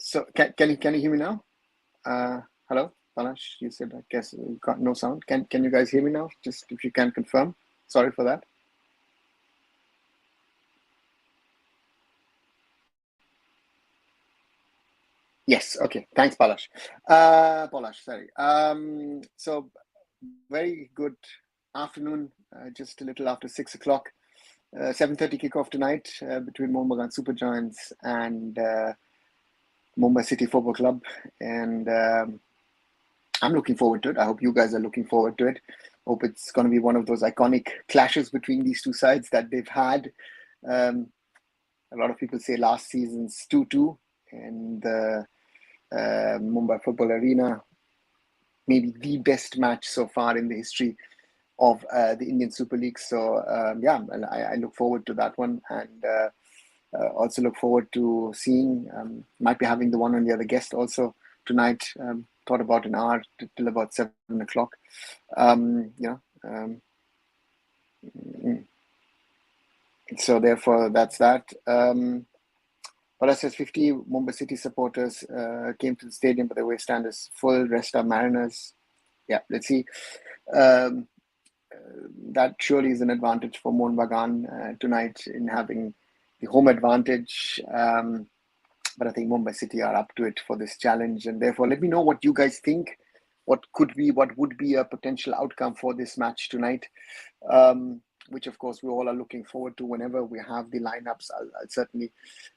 So can you hear me now? Hello, Panash. You said I guess you got no sound. Can you guys hear me now? Just if you can confirm. Sorry for that. Yes. Okay. Thanks, Palash. Palash. Sorry. So very good afternoon. Just a little after 6 o'clock. 7:30 kickoff tonight between Mohun Bagan Super Giants and Mumbai City Football Club, and I'm looking forward to it. I hope you guys are looking forward to it. Hope it's going to be one of those iconic clashes between these two sides that they've had. Um, a lot of people say last season's 2-2 in the Mumbai Football Arena, maybe the best match so far in the history of the Indian Super League. So yeah, I look forward to that one, and also look forward to seeing. Might be having the one or the other guest also tonight. Thought about an hour till about 7 o'clock. You know, so therefore that's that. But as 50 Mumbai City supporters came to the stadium, but the way stand is full. Rest are Mariners. Yeah, let's see. Um, that surely is an advantage for Mohun Bagan tonight in having the home advantage. But I think Mumbai City are up to it for this challenge, and therefore let me know what you guys think. What would be a potential outcome for this match tonight? Which of course we all are looking forward to. Whenever we have the lineups, I'll certainly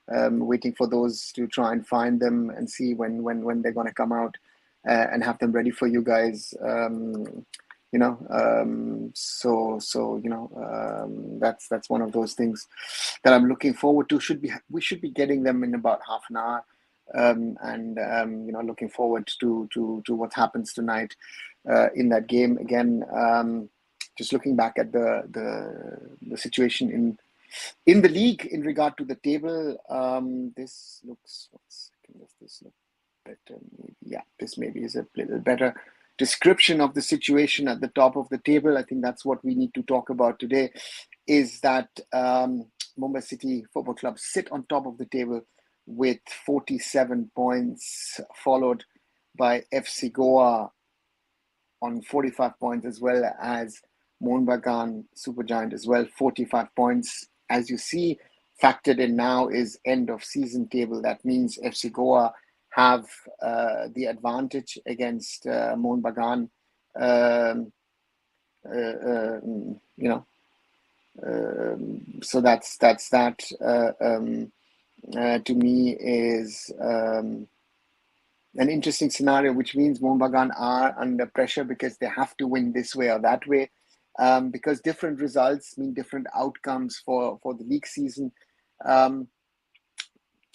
waiting for those to try and find them and see when they're going to come out and have them ready for you guys. That's one of those things that I'm looking forward to. We should be getting them in about half an hour, and looking forward to what happens tonight in that game. Again, just looking back at the situation in the league in regard to the table. This looks. Does this look better? Maybe, yeah, this maybe is a little better description of the situation at the top of the table. I think that's what we need to talk about today, is that Mumbai City Football Club sit on top of the table with 47 points, followed by FC Goa on 45 points, as well as Mohun Bagan Super Giant as well, 45 points. As you see, factored in now is end of season table. That means FC Goa have the advantage against Mohun Bagan. So that's that. To me is an interesting scenario, which means Mohun Bagan are under pressure because they have to win this way or that way, because different results mean different outcomes for the league season.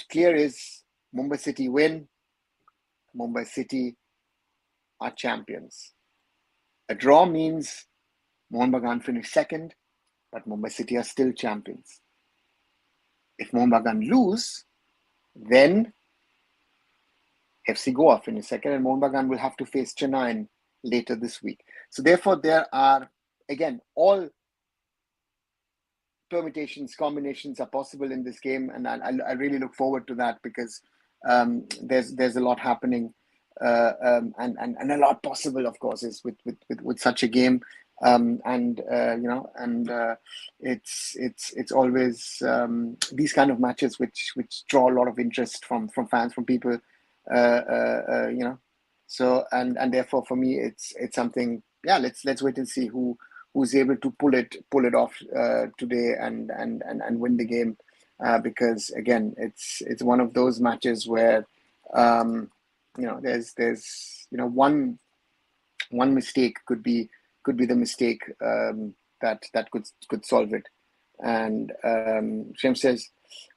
Clear is Mumbai City win, Mumbai City are champions. A draw means Mohun Bagan finish second, but Mumbai City are still champions. If Mohun Bagan lose, then FC Goa finish second, and Mohun Bagan will have to face Chennai later this week. So therefore, there are, again, all permutations, combinations are possible in this game, and I really look forward to that, because there's a lot happening, and a lot possible, of course, is with such a game. It's always these kind of matches which draw a lot of interest from fans, from people, so and therefore for me it's something. Yeah, let's wait and see who's able to pull it off today and win the game, because again it's one of those matches where there's one mistake could be the mistake that could solve it. And Shem says,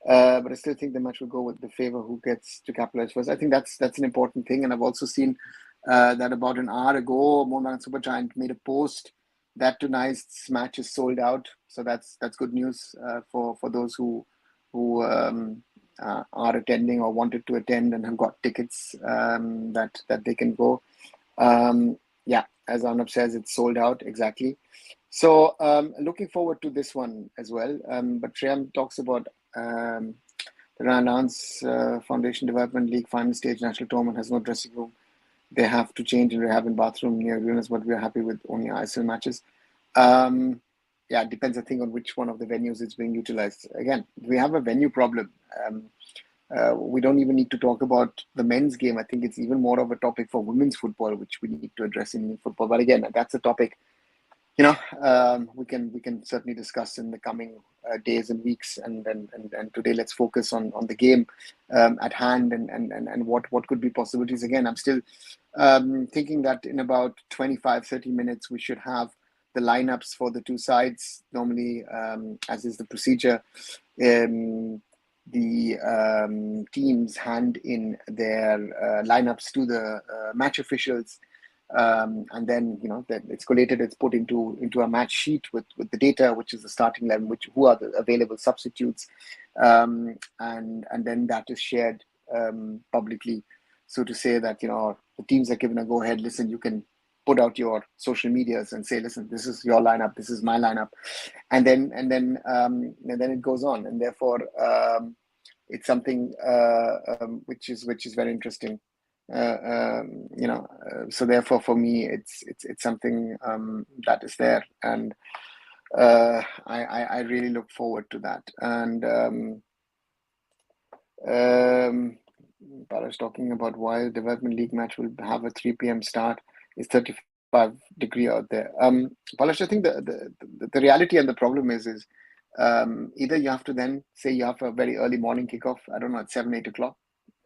but I still think the match will go with the favor who gets to capitalize first. I think that's an important thing. And I've also seen that about an hour ago, Mohun Bagan Super Giant made a post that tonight's match is sold out. So that's good news for those who are attending or wanted to attend and have got tickets that they can go. Yeah, as Arnab says, it's sold out, exactly. So looking forward to this one as well. But Shyam talks about The Rana's Foundation Development League final stage national tournament has no dressing room. They have to change and rehab in bathroom near Venus, but we are happy with only ISL matches. Yeah, it depends, I think, on which one of the venues is being utilized. Again, we have a venue problem. We don't even need to talk about the men's game. I think it's even more of a topic for women's football, which we need to address in football. But again, that's a topic we can certainly discuss in the coming days and weeks. And today, let's focus on the game at hand and what could be possibilities. Again, I'm still thinking that in about 25-30 minutes we should have the lineups for the two sides. Normally, as is the procedure, the teams hand in their lineups to the match officials. And then it's collated, it's put into a match sheet with the data, which is the starting 11, who are the available substitutes, and then that is shared publicly, so to say that the teams are given a go ahead. Listen, you can put out your social medias and say, listen, this is your lineup, this is my lineup, and then it goes on, and therefore it's something which is very interesting. So therefore for me it's something that is there, and I really look forward to that. And Bala's talking about why the development league match will have a 3 p.m. start. It's 35-degree out there. Balash, I think the reality and the problem is either you have to then say you have a very early morning kickoff, I don't know, at 7-8 o'clock.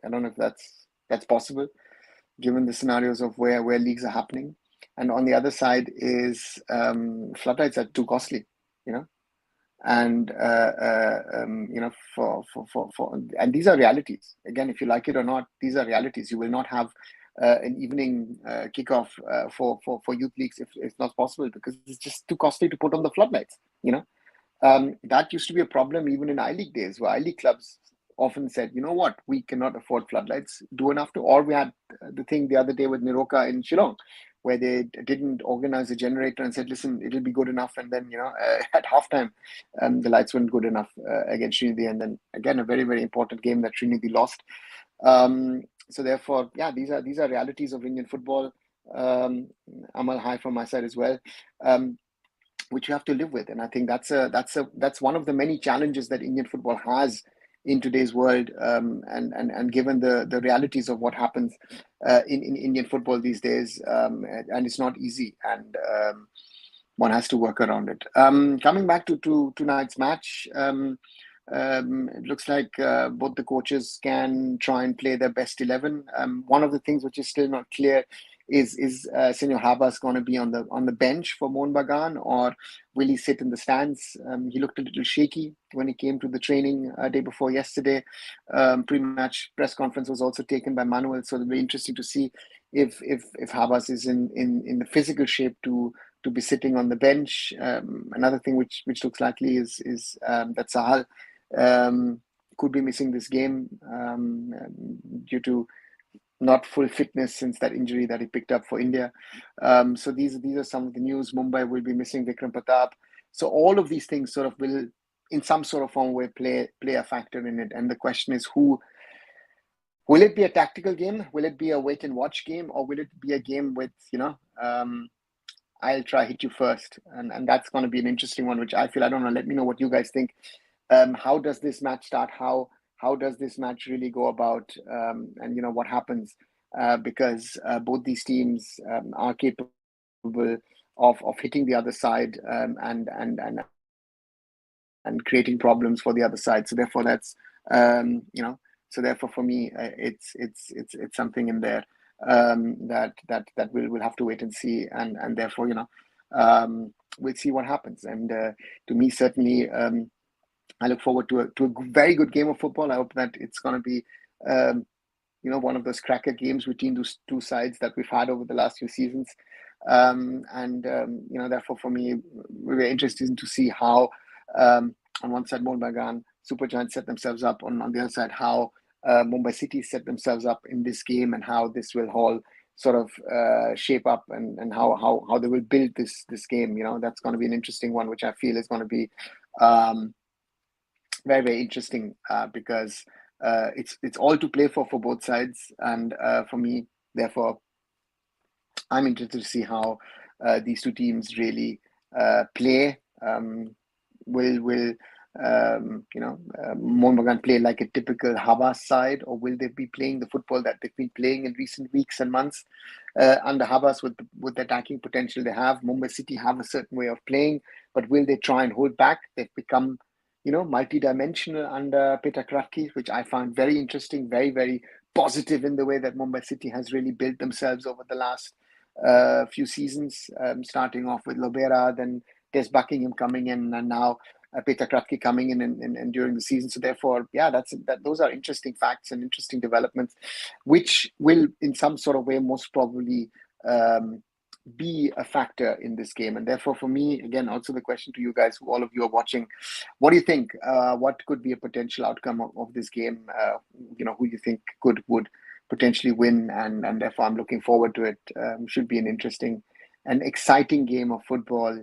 I don't know if that's possible, given the scenarios of where leagues are happening. And on the other side is floodlights are too costly, and for and these are realities. Again, if you like it or not, these are realities. You will not have an evening kickoff for youth leagues if it's not possible, because it's just too costly to put on the floodlights. That used to be a problem even in I-League days, where I-League clubs often said, you know what, we cannot afford floodlights, do enough to. Or we had the thing the other day with Niroka in Shillong, where they didn't organize a generator and said, listen, it'll be good enough. And then, at halftime, the lights weren't good enough against Trinity. And then again, a very, very important game that Trinity lost. So therefore, yeah, these are realities of Indian football. Amal, hi from my side as well. Which you have to live with, and I think that's one of the many challenges that Indian football has in today's world, and given the realities of what happens in Indian football these days, and it's not easy, and one has to work around it. Coming back to tonight's match, it looks like both the coaches can try and play their best 11. One of the things which is still not clear is Senor Habas going to be on the bench for Mohun Bagan, or will he sit in the stands? He looked a little shaky when he came to the training day before yesterday. Pre-match press conference was also taken by Manuel, so it'll be interesting to see if Habas is in the physical shape to be sitting on the bench. Another thing which looks likely is that Sahal could be missing this game due to not full fitness since that injury that he picked up for India. So these are some of the news. Mumbai will be missing Vikram Pratap. So all of these things sort of will, in some sort of form, will play a factor in it. And the question is, will it be a tactical game? Will it be a wait and watch game, or will it be a game with I'll try hit you first? And that's going to be an interesting one, which I feel, I don't know. Let me know what you guys think. How does this match start? How does this match really go about? And what happens? Because both these teams are capable of hitting the other side, and creating problems for the other side. So therefore, that's So therefore, for me, it's something in there that we'll have to wait and see, and therefore we'll see what happens. And to me, certainly. I look forward to a very good game of football. I hope that it's going to be, one of those cracker games between those two sides that we've had over the last few seasons. Therefore, for me, we're very interested to see how, on one side, Mohun Bagan Super Giant set themselves up. On the other side, how Mumbai City set themselves up in this game, and how this will all sort of shape up, and how they will build this game. That's going to be an interesting one, which I feel is going to be very, very interesting, because it's all to play for both sides, and for me, therefore, I'm interested to see how these two teams really play. Will Mohun Bagan play like a typical Havas side, or will they be playing the football that they've been playing in recent weeks and months under Havas with the attacking potential they have? Mumbai City have a certain way of playing, but will they try and hold back? They've become multi-dimensional under Peter Krafke, which I found very interesting, very, very positive in the way that Mumbai City has really built themselves over the last few seasons, starting off with Lobera, then Des Buckingham coming in, and now Peter Krafke coming in and during the season. So therefore, yeah, those are interesting facts and interesting developments, which will, in some sort of way, most probably be a factor in this game. And therefore, for me, again, also the question to you guys, who all of you are watching, what do you think? What could be a potential outcome of this game? Who you think would potentially win, and therefore I'm looking forward to it. Should be an interesting and exciting game of football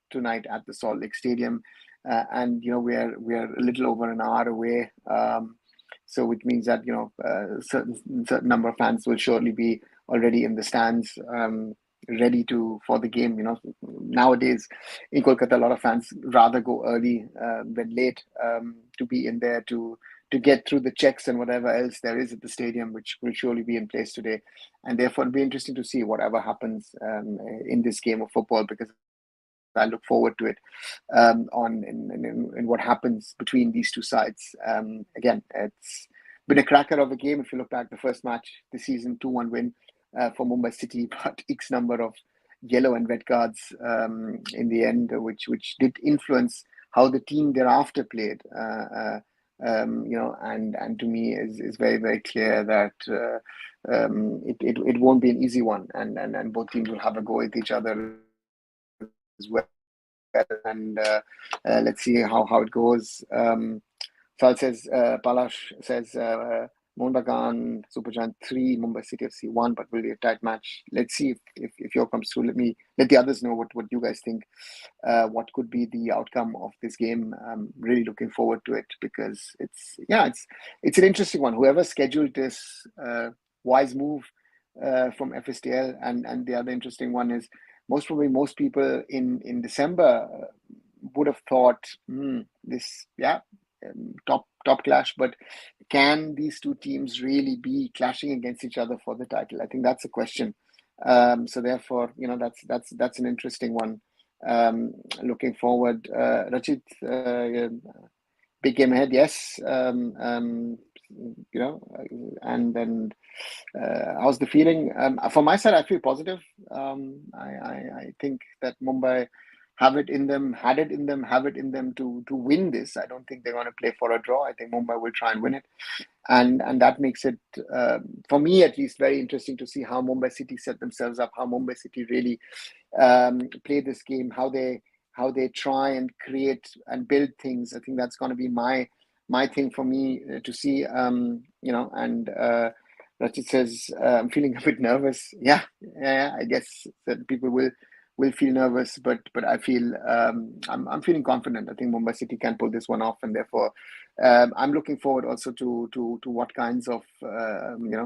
tonight at the Salt Lake Stadium. And we're a little over an hour away, so which means that certain number of fans will surely be already in the stands, ready for the game. Nowadays in Kolkata, a lot of fans rather go early than late, to be in there to get through the checks and whatever else there is at the stadium, which will surely be in place today. And therefore it'll be interesting to see whatever happens in this game of football, because I look forward to it, in what happens between these two sides. Again, it's been a cracker of a game. If you look back, the first match this season, 2-1 win for Mumbai City, but X number of yellow and red cards in the end, which did influence how the team thereafter played. And to me is very, very clear that it won't be an easy one, and both teams will have a go at each other as well. And let's see how it goes. Sal says, Palash says, Mohun Bagan Super Giant 3, Mumbai City FC 1, but will be a tight match. Let's see if your comes through. Let the others know what you guys think. What could be the outcome of this game? I'm really looking forward to it, because it's an interesting one. Whoever scheduled this, wise move from FSTL, and the other interesting one is most people in December would have thought this top clash, but can these two teams really be clashing against each other for the title? I think that's a question. So therefore, that's an interesting one. Looking forward. Rachit, big game ahead, yes. And then how's the feeling? From my side, I feel positive. I think that Mumbai have it in them to win this. I don't think they're going to play for a draw. I think Mumbai will try and win it, and that makes it, for me at least, very interesting to see how Mumbai City set themselves up, how Mumbai City really play this game, how they try and create and build things. I think that's going to be my thing for me to see. And Rachit says, I'm feeling a bit nervous. Yeah, I guess that people will feel nervous, but I feel I'm feeling confident. I think Mumbai City can pull this one off, and therefore I'm looking forward also to what kinds of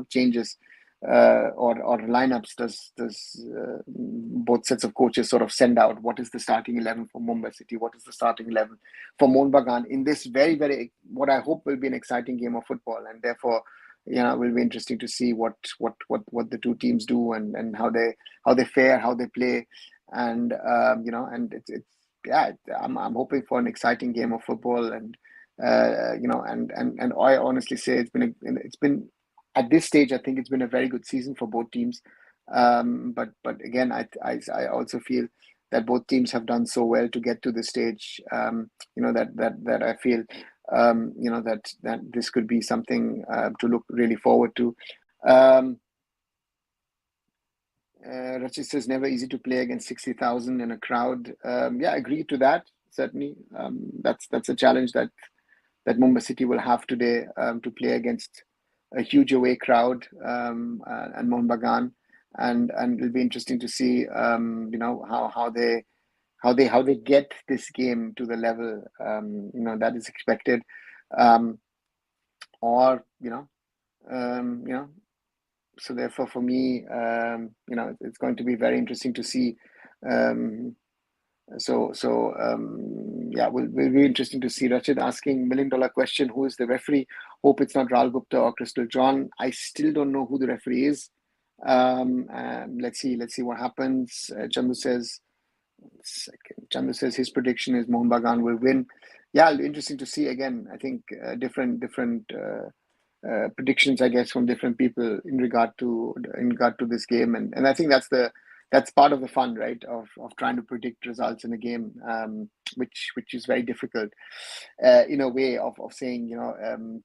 changes or lineups does both sets of coaches sort of send out. What is the starting 11 for Mumbai City? What is the starting 11 for Mohun Bagan in this very, very, what I hope will be an exciting game of football? And therefore, it will be interesting to see what the two teams do, and how they fare, how they play, and and I'm hoping for an exciting game of football, and and I honestly say it's been at this stage, I think it's been a very good season for both teams. But again, I also feel that both teams have done so well to get to this stage. That I feel that this could be something to look really forward to. Rachit says, never easy to play against 60,000 in a crowd. I agree to that. Certainly, that's a challenge that Mumbai City will have today, to play against a huge away crowd, and Mohun Bagan, and it'll be interesting to see how they get this game to the level that is expected. or so therefore for me, it's going to be very interesting to see. Will be interesting to see. Rachid asking $1 million question: who is the referee? Hope it's not Ral Gupta or Crystal John. I still don't know who the referee is. Let's see what happens. Chandu says his prediction is Mohun Bagan will win. Yeah, interesting to see again. I think different predictions, I guess, from different people in regard to this game, and I think that's part of the fun, right? Of trying to predict results in a game, which is very difficult, in a way of saying,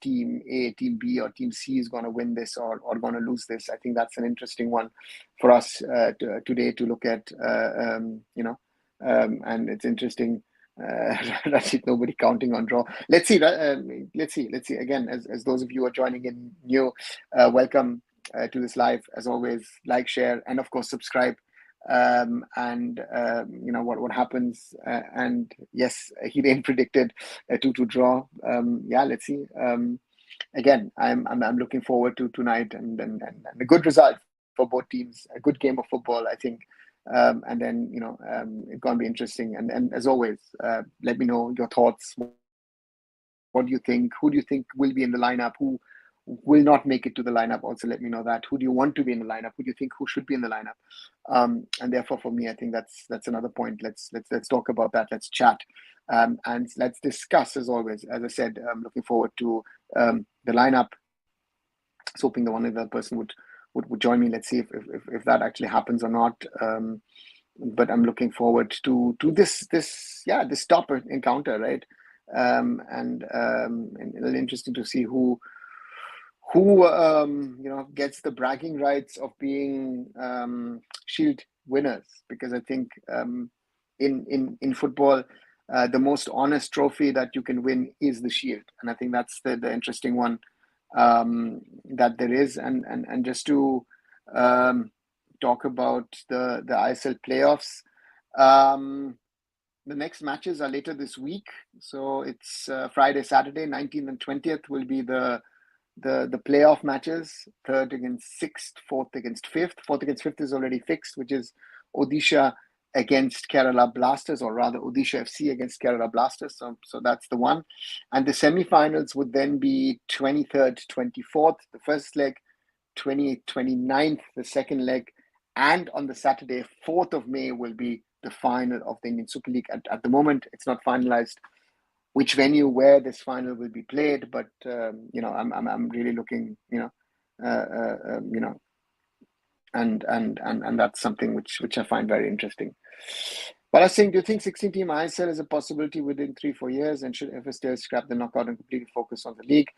team A, team B, or team C is going to win this or going to lose this. I think that's an interesting one for us today to look at, and it's interesting. Rashid, nobody counting on draw. Let's see. Again, as those of you who are joining in new, welcome to this live. As always, like, share, and of course subscribe. What happens? And yes, Hiren predicted a 2-2 draw. Let's see. Again, I'm looking forward to tonight and a good result for both teams. A good game of football, I think. And then it's going to be interesting. And as always, let me know your thoughts. What do you think? Who do you think will be in the lineup? Who will not make it to the lineup? Also, let me know that. Who do you want to be in the lineup? Who do you think who should be in the lineup? And therefore, for me, I think that's another point. Let's talk about that. Let's chat, and let's discuss. As always, as I said, I'm looking forward to the lineup. So hoping the one other person would join me. Let's see if that actually happens or not. But I'm looking forward to this top encounter, right? And it's interesting to see who gets the bragging rights of being Shield winners, because I think in football, the most honest trophy that you can win is the Shield, and I think that's the interesting one that there is. And just to talk about the ISL playoffs, the next matches are later this week, so it's Friday, Saturday, 19th and 20th will be the playoff matches. 3rd against 6th, 4th against 5th. 4th against 5th is already fixed, which is Odisha against Kerala Blasters, or rather Odisha FC against Kerala Blasters. So that's the one. And the semi-finals would then be 23rd, 24th, the first leg, 28th, 29th, the second leg, and on the Saturday, 4th of May, will be the final of the Indian Super League. At the moment, it's not finalized which venue where this final will be played, but I'm really looking, and that's something which I find very interesting. But I was saying, do you think 16-team ISL is a possibility within 3-4 years, and should FSTL scrap the knockout and completely focus on the league?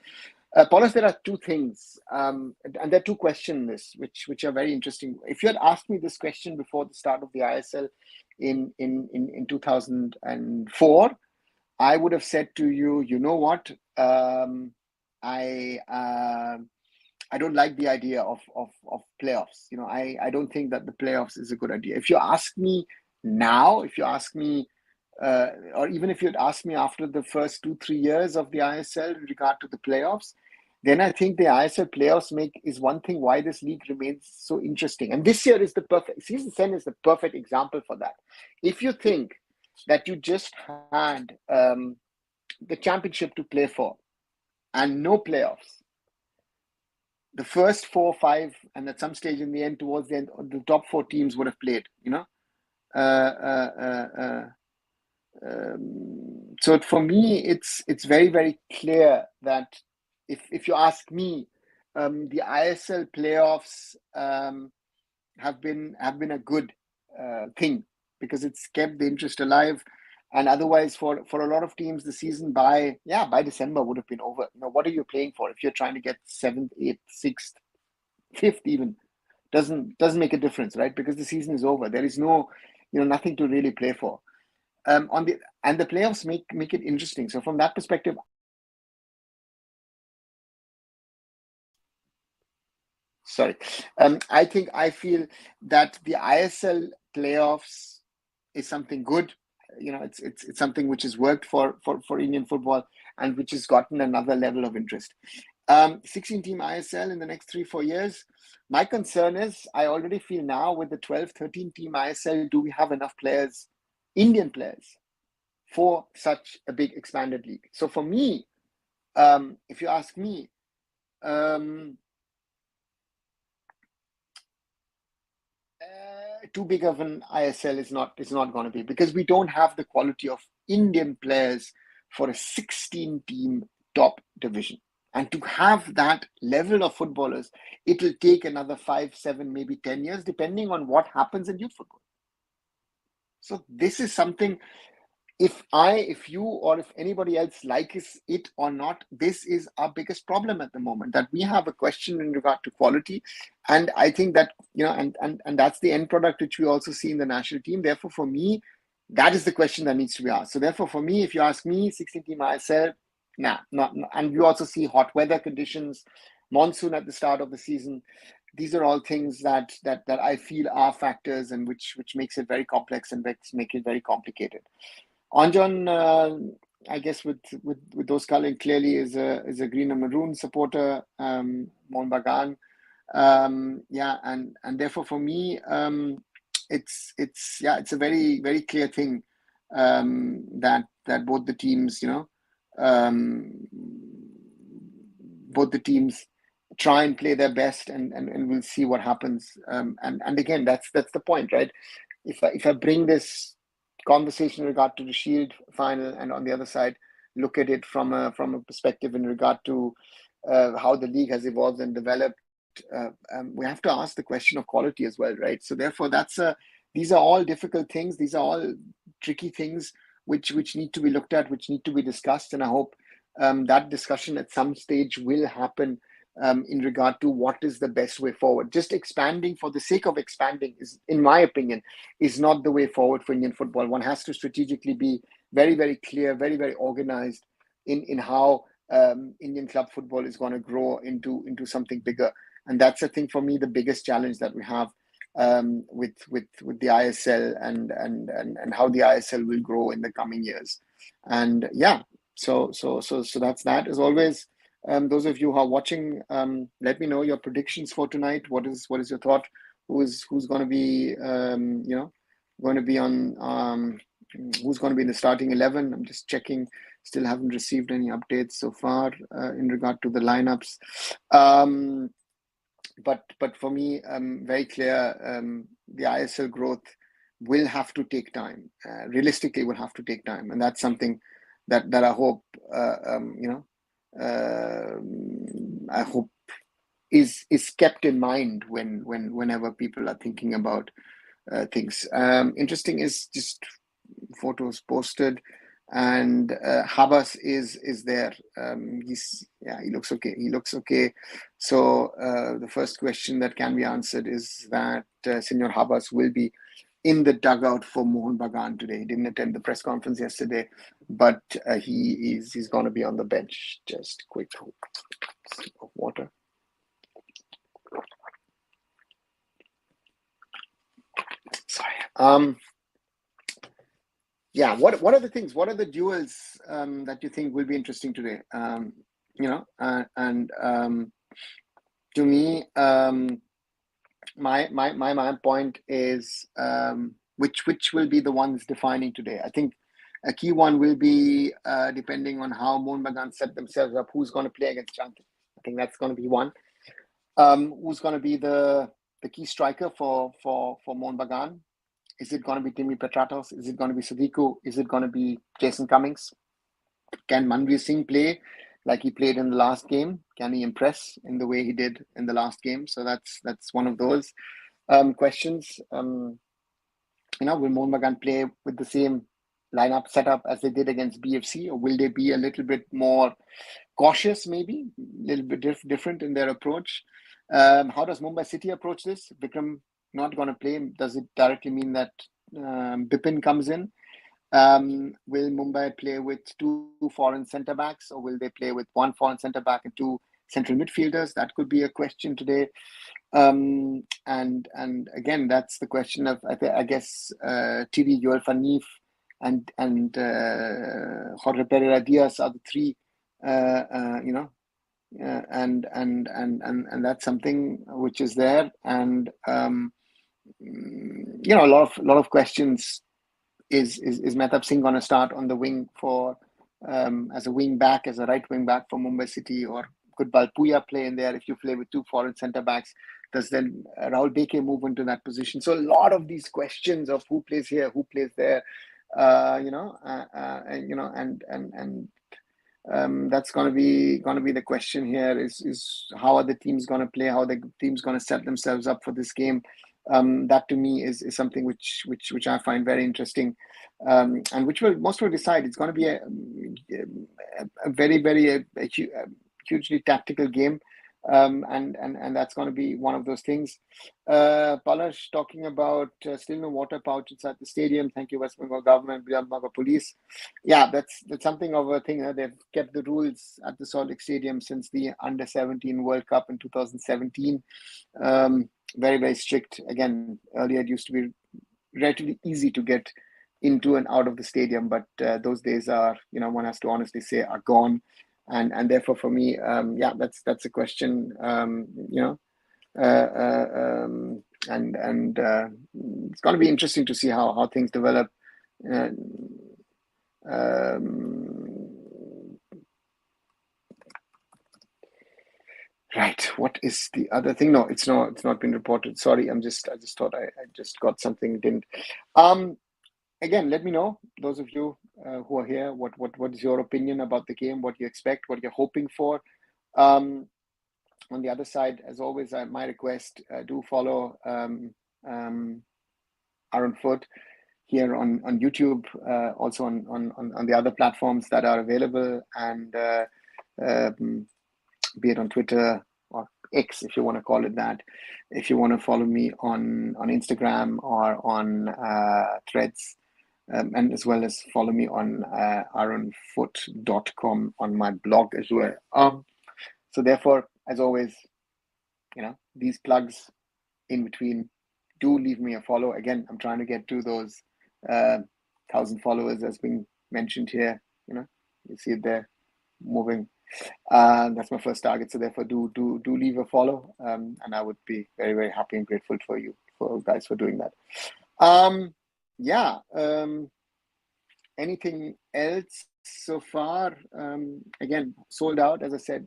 Paulus, there are two things, and there are two questions which are very interesting. If you had asked me this question before the start of the ISL in 2004, I would have said to you, you know what, I don't like the idea of playoffs. I don't think that the playoffs is a good idea. If you ask me now, or even if you'd asked me after the first 2-3 years of the ISL in regard to the playoffs, then I think the ISL playoffs is one thing why this league remains so interesting. And this year is season 10 is the perfect example for that. If you think that you just had the championship to play for and no playoffs, the first 4 or 5, and at some stage in the end, towards the end, the top 4 teams would have played, so for me, it's very, very clear that if you ask me, the ISL playoffs have been a good thing, because it's kept the interest alive. And otherwise, for a lot of teams, the season by December would have been over. What are you playing for if you're trying to get 7th, 8th, 6th, 5th even? Doesn't make a difference, right? Because the season is over. There is no, nothing to really play for. And the playoffs make it interesting. So from that perspective, I feel that the ISL playoffs is something good. It's something which has worked for Indian football and which has gotten another level of interest. 16-team ISL in the next 3-4 years. My concern is, I already feel now with the 12-13-team ISL, do we have enough players, Indian players, for such a big expanded league? So for me, if you ask me, too big of an ISL is not going to be, because we don't have the quality of Indian players for a 16-team top division. And to have that level of footballers, it'll take another 5, 7, maybe 10 years, depending on what happens in youth football. So this is something, if you, or if anybody else likes it or not, this is our biggest problem at the moment, that we have a question in regard to quality. And I think that, and that's the end product which we also see in the national team. Therefore, for me, that is the question that needs to be asked. So therefore, for me, if you ask me, 16-team ISL, not. And you also see hot weather conditions, monsoon at the start of the season. These are all things that I feel are factors, and which makes it very complex and make it very complicated. Anjan, I guess with those coloring, clearly is a green and maroon supporter, Mohun Bagan. And therefore for me, it's a very, very clear thing, that both the teams, both the teams try and play their best, and we'll see what happens. And again, that's the point, right? If I bring this conversation in regard to the Shield final, and on the other side, look at it from a perspective in regard to how the league has evolved and developed, we have to ask the question of quality as well, right? So therefore, these are all difficult things. These are all tricky things which need to be looked at, which need to be discussed. And I hope that discussion at some stage will happen in regard to what is the best way forward. Just expanding for the sake of expanding is, in my opinion, is not the way forward for Indian football. One has to strategically be very, very clear, very, very organized in how Indian club football is going to grow into something bigger. And that's, I think, for me, the biggest challenge that we have with the ISL, and how the ISL will grow in the coming years. And so that's that. As always, those of you who are watching, let me know your predictions for tonight. What is your thought? Who's going to be going to be on who's going to be in the starting 11? I'm just checking. Still haven't received any updates so far in regard to the lineups. But for me, very clear, the ISL growth will have to take time. Realistically, will have to take time, and that's something that I hope I hope is kept in mind whenever people are thinking about things. Interesting is just photos posted, and Habas is there. He looks okay. So the first question that can be answered is that Senor Habas will be in the dugout for Mohun Bagan today. He didn't attend the press conference yesterday, but he's going to be on the bench. Just quick sip of water. Sorry. What are the things? What are the duels that you think will be interesting today? To me, my point is which will be the ones defining today. I think a key one will be depending on how Mohun Bagan set themselves up, who's going to play against Chantik. I think that's going to be one. Who's going to be the key striker for Mohun Bagan? Is it going to be Timmy Petratos? Is it going to be Sadiku? Is it going to be Jason Cummings? Can Manveer Singh play like he played in the last game? Can he impress in the way he did in the last game? So that's one of those questions. Will Mohun Bagan play with the same lineup setup as they did against BFC, or will they be a little bit more cautious, maybe a little bit different in their approach? How does Mumbai City approach this? Vikram not going to play. Does it directly mean that Bipin comes in? Will Mumbai play with 2 foreign centre backs, or will they play with 1 foreign centre back and 2 central midfielders? That could be a question today. And again, that's the question of, I guess, Thierry, Joel van Neef and Jorge Pereira Diaz are the 3 and that's something which is there. And a lot of questions. Is Mehtab Singh going to start on the wing for as a wing back, as a right wing back for Mumbai City, or could Balpuya play in there if you play with two foreign centre backs? Does then Rahul Beke move into that position? So a lot of these questions of who plays here, who plays there, that's going to be the question here. Is how are the teams going to play? How are the teams going to set themselves up for this game? That to me is something which I find very interesting, and which will decide. It's going to be a very hugely tactical game, and that's going to be one of those things. Palash talking about still no water pouch inside the stadium. Thank you, West Bengal government, Mumbai police. Yeah, that's something of a thing. They've kept the rules at the Salt Lake Stadium since the Under-17 World Cup in 2017. Very strict. Again, earlier it used to be relatively easy to get into and out of the stadium, but those days are, one has to honestly say, are gone. And therefore, for me, that's a question. And it's going to be interesting to see how things develop. Right. What is the other thing? No, it's not been reported. Sorry, I just thought I just got something. Didn't. Again, let me know, those of you who are here, what is your opinion about the game? What you expect? What you're hoping for? On the other side, as always, my request: do follow Arun Foot here on YouTube, also on the other platforms that are available, and be it on Twitter or X, if you want to call it that. If you want to follow me on Instagram or on Threads, and as well as follow me on arunfoot.com on my blog as well. So therefore, as always, these plugs in between, do leave me a follow. Again, I'm trying to get to those 1,000 followers as being mentioned here. You see it there moving. That's my first target. So therefore, do leave a follow, and I would be very happy and grateful for you guys for doing that. Anything else so far? Again, sold out, as I said.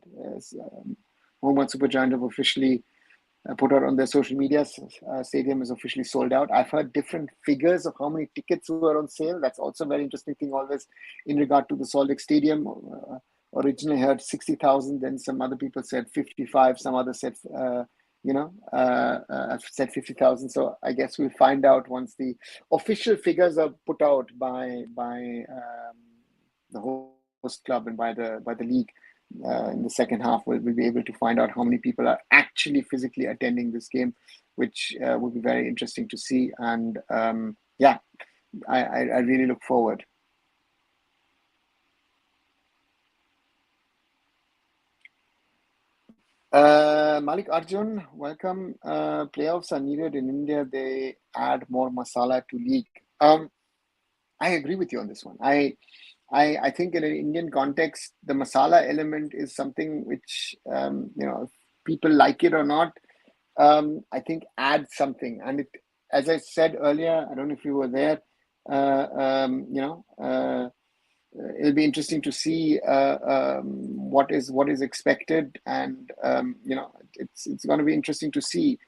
Mohun Bagan Super Giant have officially put out on their social media. Stadium is officially sold out. I've heard different figures of how many tickets were on sale. That's also a very interesting thing always in regard to the Salt Lake Stadium. Originally heard 60,000, then some other people said 55, some others said, said 50,000. So I guess we'll find out once the official figures are put out by the host club and by the league. In the second half, we'll be able to find out how many people are actually physically attending this game, which will be very interesting to see. And I really look forward. Malik Arjun, welcome. Playoffs are needed in India. They add more masala to league. I agree with you on this one. I think in an Indian context, the masala element is something which, if people like it or not, I think adds something. And it, as I said earlier, I don't know if you were there, it'll be interesting to see what is expected, and it's going to be interesting to see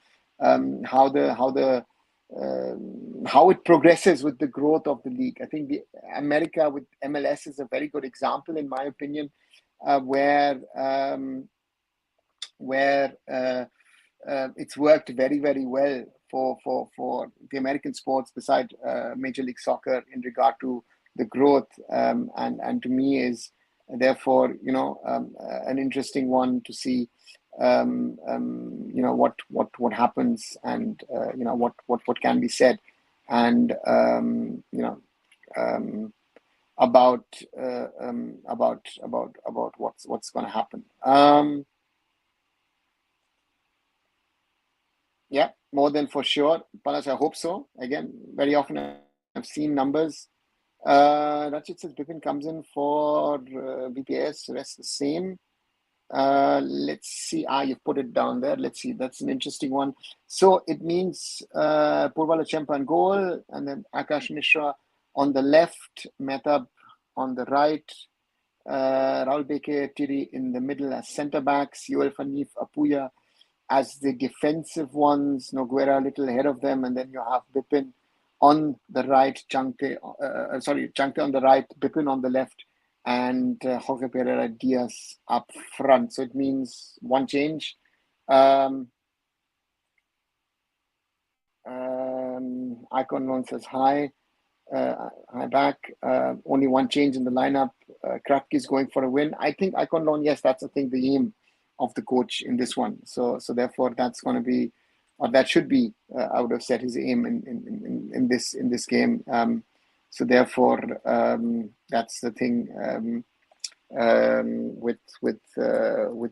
how it progresses with the growth of the league. I think America with MLS is a very good example, in my opinion, where it's worked very well for the American sports beside Major League Soccer in regard to the growth, and to me is therefore an interesting one to see what happens, and what can be said, and about what's going to happen. Yeah, more than for sure. Palash, I hope so. Again, very often I've seen numbers. Rachit says Bipin comes in for BPS, rest the same. Let's see. You've put it down there. Let's see. That's an interesting one. So it means Purvala Champan goal, and then Akash Mishra on the left, Mehtab on the right, Raul Beke Tiri in the middle as centre backs, Yoel Fanif Apuya as the defensive ones, Noguera a little ahead of them, and then you have Bipin on the right, Changte on the right, Bipin on the left, and Jorge Pereira Diaz up front. So it means one change. Icon One says hi. Hi back. Only one change in the lineup. Kratky is going for a win. I think Icon Loan, yes, that's I think the aim of the coach in this one. So therefore that's going to be, or that should be, I would have said his aim in this game. So therefore that's the thing with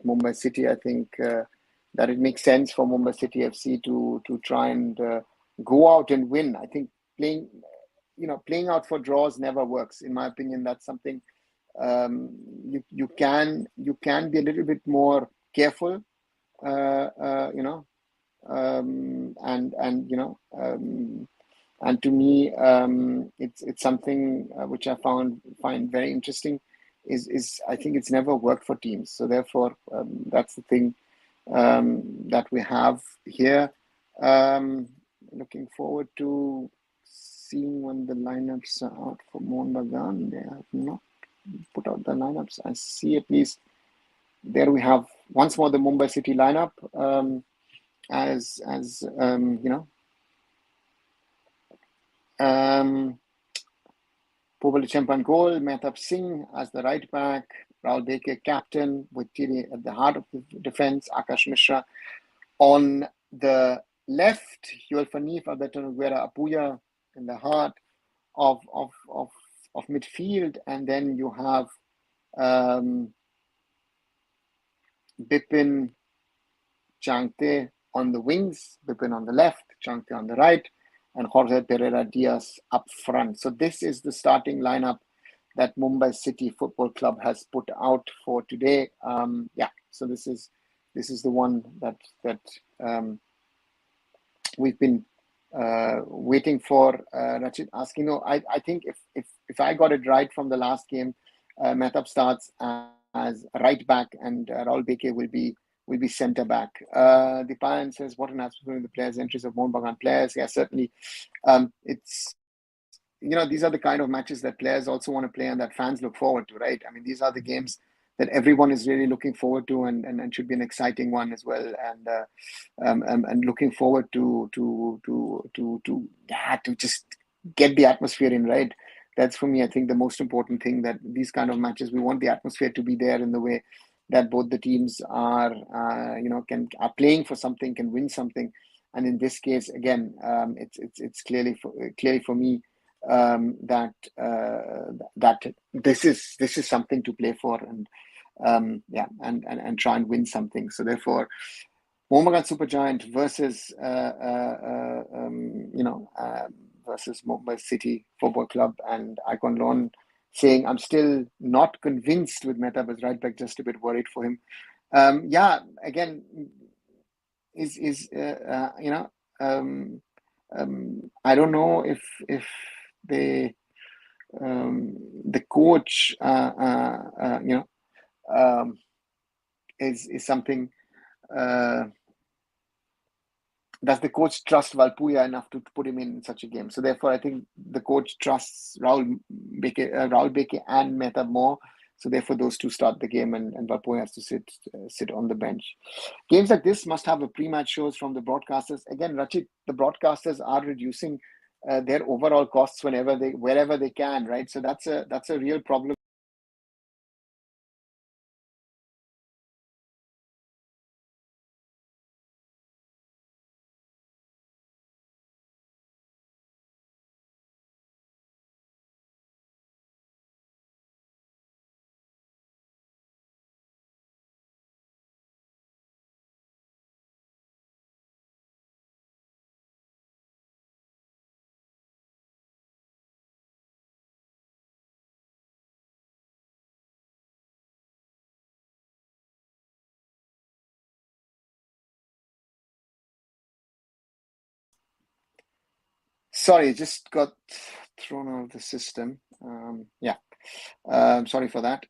Mumbai City. I think that it makes sense for Mumbai City FC to try and go out and win. I think playing out for draws never works. In my opinion, that's something you can be a little bit more careful, and to me, it's something which I find very interesting. Is I think it's never worked for teams. So therefore, that's the thing that we have here. Looking forward to seeing when the lineups are out for Mohun Bagan. They have not put out the lineups. I see at least there we have once more the Mumbai City lineup as Purvala Champan goal, Mehtab Singh as the right back, Raul Beke captain with Tiri at the heart of the defense, Akash Mishra on the left, Yoel Fanif, Alberto Noguera Apuya in the heart of midfield, and then you have Bipin Changte on the wings, Bipin on the left, Changte on the right, and Jorge Pereira Diaz up front. So this is the starting lineup that Mumbai City Football Club has put out for today. So this is the one that we've been waiting for. Rachit asking, I think if I got it right from the last game, Mehtab starts as right back and Raul Beke will be centre back. Dipayan says, what an atmosphere in the players' entries of Mohun Bagan players. Yeah, certainly. It's these are the kind of matches that players also want to play and that fans look forward to, right? I mean, these are the games that everyone is really looking forward to and should be an exciting one as well. And looking forward to just get the atmosphere in, right? That's for me, I think the most important thing, that these kind of matches, we want the atmosphere to be there in the way that both the teams are playing for something, can win something. And in this case, again, it's clearly for me that this is something to play for, and and try and win something. So therefore, Mohun Bagan Super Giant versus versus Mumbai City Football Club, and Icon Lawn saying, I'm still not convinced with Mehtab as right back, just a bit worried for him. Again, I don't know if they the coach is something. Does the coach trust Valpuya enough to put him in such a game? So therefore, I think the coach trusts Raul Beke and Mehtab more. So therefore, those two start the game, and Valpuya has to sit on the bench. Games like this must have a pre-match shows from the broadcasters. Again, Rachit, the broadcasters are reducing their overall costs wherever they can, right? So that's a real problem. Sorry, it just got thrown out of the system. Sorry for that.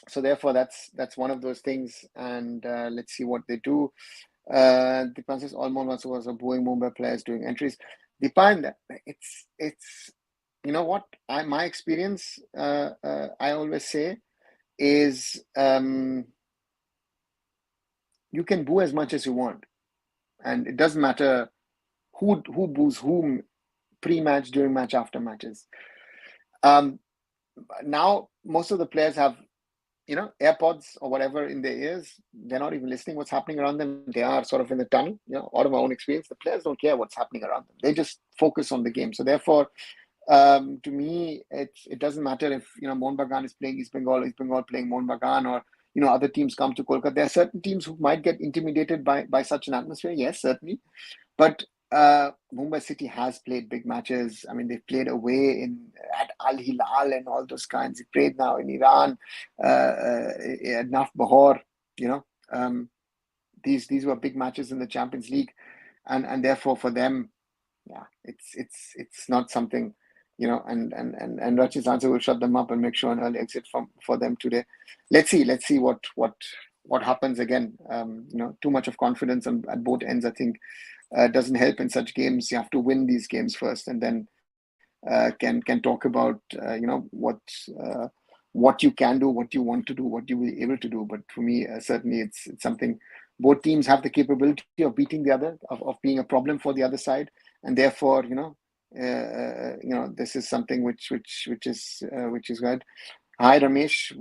So therefore, that's one of those things, and let's see what they do. The Francis Almond also was a booing Mumbai players doing entries. Dipan, it's you know what my experience I always say is you can boo as much as you want, and it doesn't matter who boos whom pre-match, during match, after matches. Now most of the players have AirPods or whatever in their ears. They're not even listening what's happening around them. They are sort of in the tunnel. Out of my own experience, the players don't care what's happening around them. They just focus on the game. So therefore, to me, it doesn't matter if Mohun Bagan is playing East Bengal playing Mohun Bagan, or other teams come to Kolkata. There are certain teams who might get intimidated by such an atmosphere. Yes, certainly, but Mumbai City has played big matches. I mean, they've played away at Al Hilal and all those kinds. They played now in Iran, at Naf Bahor. These were big matches in the Champions League, and therefore for them, it's not something, And Rachid's answer will shut them up and make sure an early exit for them today. Let's see what happens again. Too much of confidence at both ends, I think. Doesn't help in such games. You have to win these games first, and then can talk about what you can do, what you want to do, what you will be able to do. But for me, certainly it's something. Both teams have the capability of beating the other, of being a problem for the other side, and therefore this is something which is good. Hi Ramesh,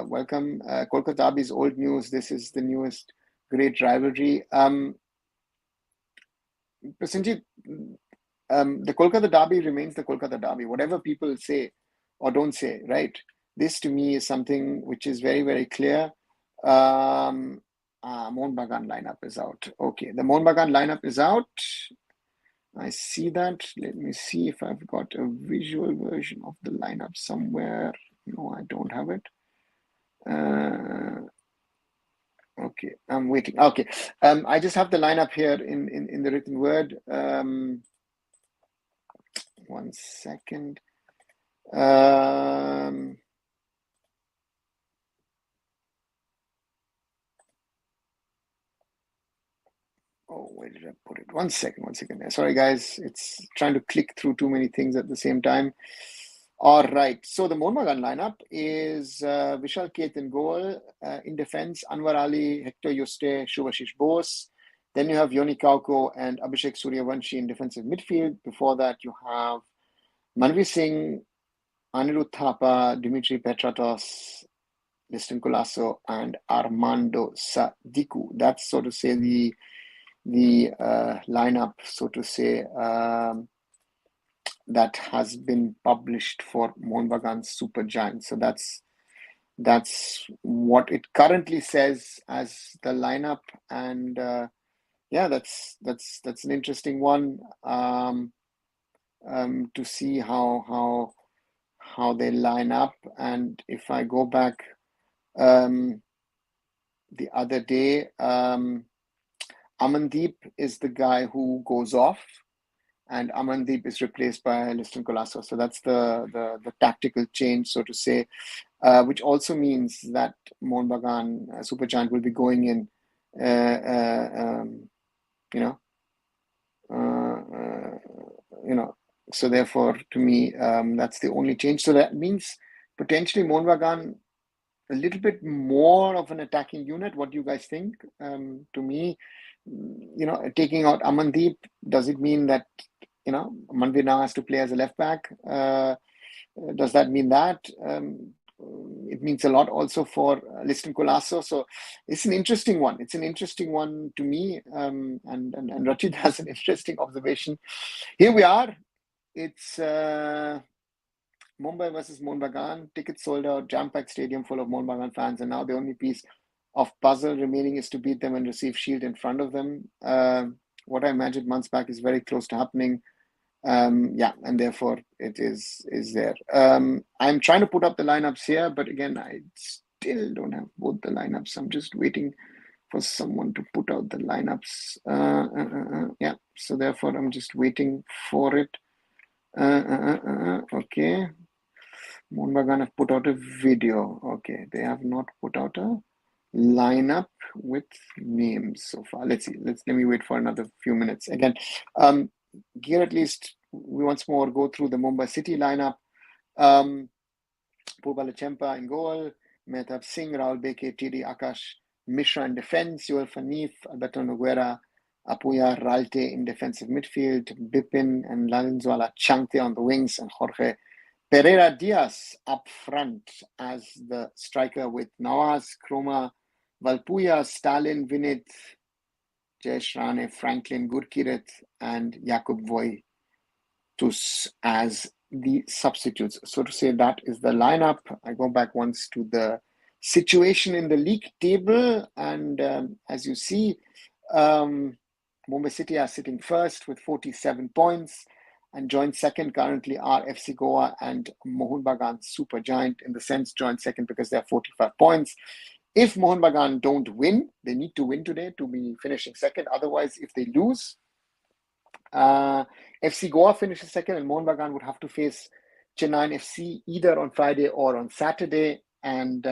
welcome. Kolkata Derby is old news. This is the newest great rivalry. Prasenjit, the Kolkata Derby remains the Kolkata Derby. Whatever people say or don't say, right? This to me is something which is very, very clear. Mohun Bagan lineup is out. Okay, the Mohun Bagan lineup is out. I see that. Let me see if I've got a visual version of the lineup somewhere. No, I don't have it. Okay, I'm waiting. Okay, I just have the lineup here in the written word. 1 second. Oh, where did I put it? 1 second. Sorry, guys. It's trying to click through too many things at the same time. All right. So the Mohun Bagan lineup is Vishal Keth in goal. In defense, Anwar Ali, Hector Yuste, Shubhashish Bose. Then you have Yoni Kauko and Abhishek Suryavanshi in defensive midfield. Before that, you have Manvi Singh, Anirudh Thapa, Dimitri Petratos, Liston Colasso, and Armando Sadiku. That's, so to say, the lineup, so to say, that has been published for Mohun Bagan Super Giant. So that's what it currently says as the lineup, and that's an interesting one to see how they line up. And if I go back the other day, Amandeep is the guy who goes off, and Amandeep is replaced by Liston Colasso. So that's the tactical change, so to say, which also means that Mohun Bagan Super Giant will be going in, so therefore, to me, that's the only change. So that means potentially Mohun Bagan a little bit more of an attacking unit. What do you guys think? To me, taking out Amandeep, does it mean that Manvir now has to play as a left back? Does that mean that? It means a lot also for Liston Colasso. So it's an interesting one. It's an interesting one to me. And Rachid has an interesting observation. Here we are. It's Mumbai versus Mohun Bagan. Tickets sold out, jam-packed stadium full of Mohun Bagan fans, and now the only piece of puzzle remaining is to beat them and receive shield in front of them. What I imagined months back is very close to happening. And therefore it is there. I'm trying to put up the lineups here, but again, I still don't have both the lineups. I'm just waiting for someone to put out the lineups. Yeah, so therefore I'm just waiting for it. Okay. Mohun Bagan have put out a video. Okay, they have not put out a lineup with names so far. Let's see. Let me wait for another few minutes. Again, here at least we once more go through the Mumbai City lineup. Purba Lachempa in goal, Mehtab Singh, Rahul Beke, TD Akash, Mishra in defense, Yoel Fanif, Alberto Noguera, Apuya Ralte in defensive midfield, Bipin and Lalinzwala Changte on the wings, and Jorge Pereira Diaz up front as the striker with Nawaz, Kroma, Valpuya, Stalin, Vinit, Jayesh Rane, Franklin, Gurkiret, and Jakub Voitus as the substitutes. So to say, that is the lineup. I go back once to the situation in the league table, and as you see, Mumbai City are sitting first with 47 points, and joint second currently are FC Goa and Mohun Bagan Super Giant. In the sense, joint second because they have 45 points. If Mohun Bagan don't win, they need to win today to be finishing second. Otherwise, if they lose, FC Goa finishes second, and Mohun Bagan would have to face Chennai FC either on Friday or on Saturday. And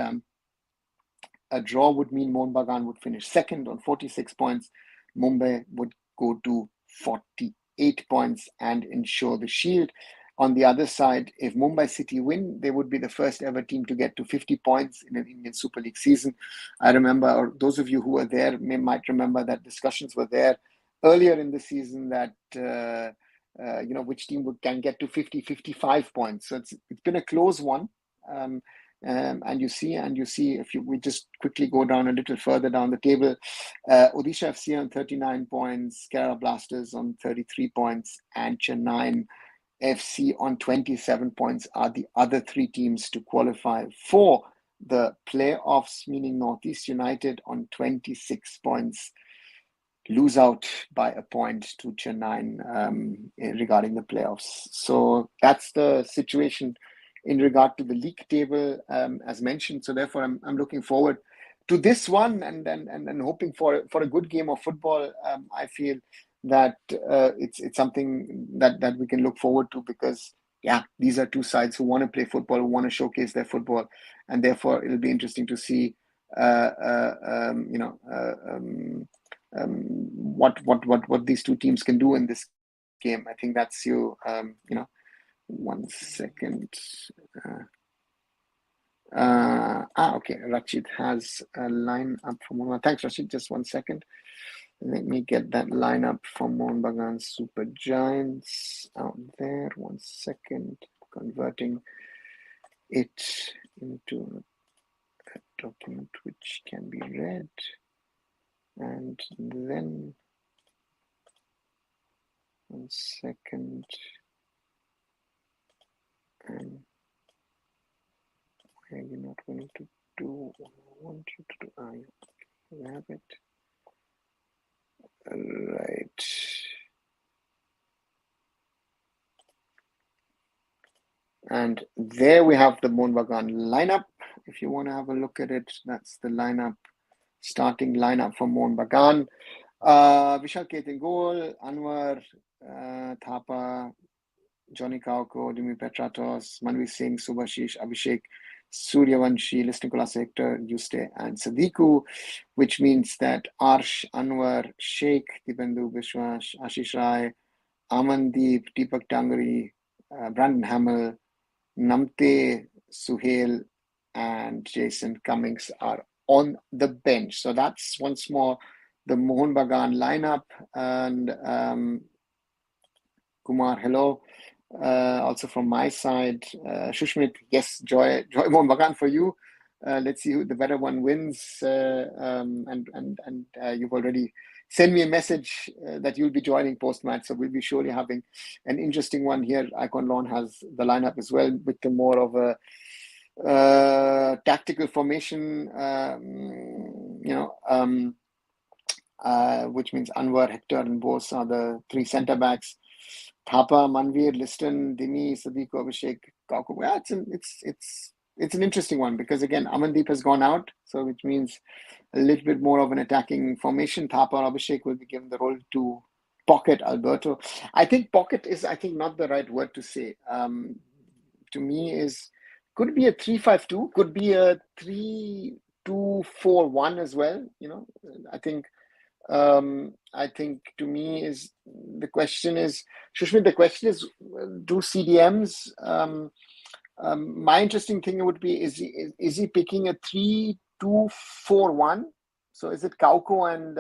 a draw would mean Mohun Bagan would finish second on 46 points. Mumbai would go to 48 points and ensure the shield. On the other side, if Mumbai City win, they would be the first ever team to get to 50 points in an Indian Super League season. I remember, or those of you who were there might remember that discussions were there earlier in the season that which team can get to 55 points. So it's been a close one. And you see if we just quickly go down a little further down the table, Odisha FC on 39 points, Kerala Blasters on 33 points, and Chennai FC on 27 points are the other three teams to qualify for the playoffs, meaning Northeast United on 26 points lose out by a point to Chennai regarding the playoffs. So that's the situation in regard to the league table, as mentioned. So therefore, I'm looking forward to this one and hoping for a good game of football. I feel that it's something that we can look forward to because, yeah, these are two sides who want to play football, who want to showcase their football, and therefore it'll be interesting to see, what these two teams can do in this game. I think that's one second. Okay. Rachid has a line up for Mohun. Thanks, Rachid. Just 1 second. Let me get that lineup from Mohun Bagan Super Giants out there. 1 second. Converting it into a document which can be read. And then 1 second. And why are you not willing to do what I want you to do? You have it. Right. And there we have the Mohun Bagan lineup. If you want to have a look at it, that's the lineup, starting lineup for Mohun Bagan. Vishal Kate in goal, Anwar, Thapa, Johnny Kauko, Dimi Petratos, Manvi Singh, Subhashish, Abhishek, Suryavanshi, Listnikolas Hector, Yuste, and Sadiku, which means that Arsh, Anwar, Sheikh, Dipendu Vishwas, Ashish Rai, Amandeep, Deepak Tangari, Brandon Hamill, Namte, Suhail, and Jason Cummings are on the bench. So that's once more the Mohun Bagan lineup. And Kumar, hello. Also from my side, Shushmit, yes, joy Mohun Bagan for you. Let's see who the better one wins. And you've already sent me a message that you'll be joining post-match. So we'll be surely having an interesting one here. Icon Lawn has the lineup as well with the more of a tactical formation, which means Anwar, Hector, and Bose are the three centre backs. Thapa, Manvir, Liston, Dimi, Sadiq, Abhishek, Kauko. Yeah, it's it's an interesting one because again, Amandeep has gone out, so which means a little bit more of an attacking formation. Thapa and Abhishek will be given the role to pocket Alberto. I think pocket is, I think, not the right word to say. To me, is could be a 3-5-2, could be a 3-2-4-1 as well. I think to me is the question is, Shushmit, the question is, do CDMs? My interesting thing would be, is he picking a 3-2-4-1? So is it Kauko and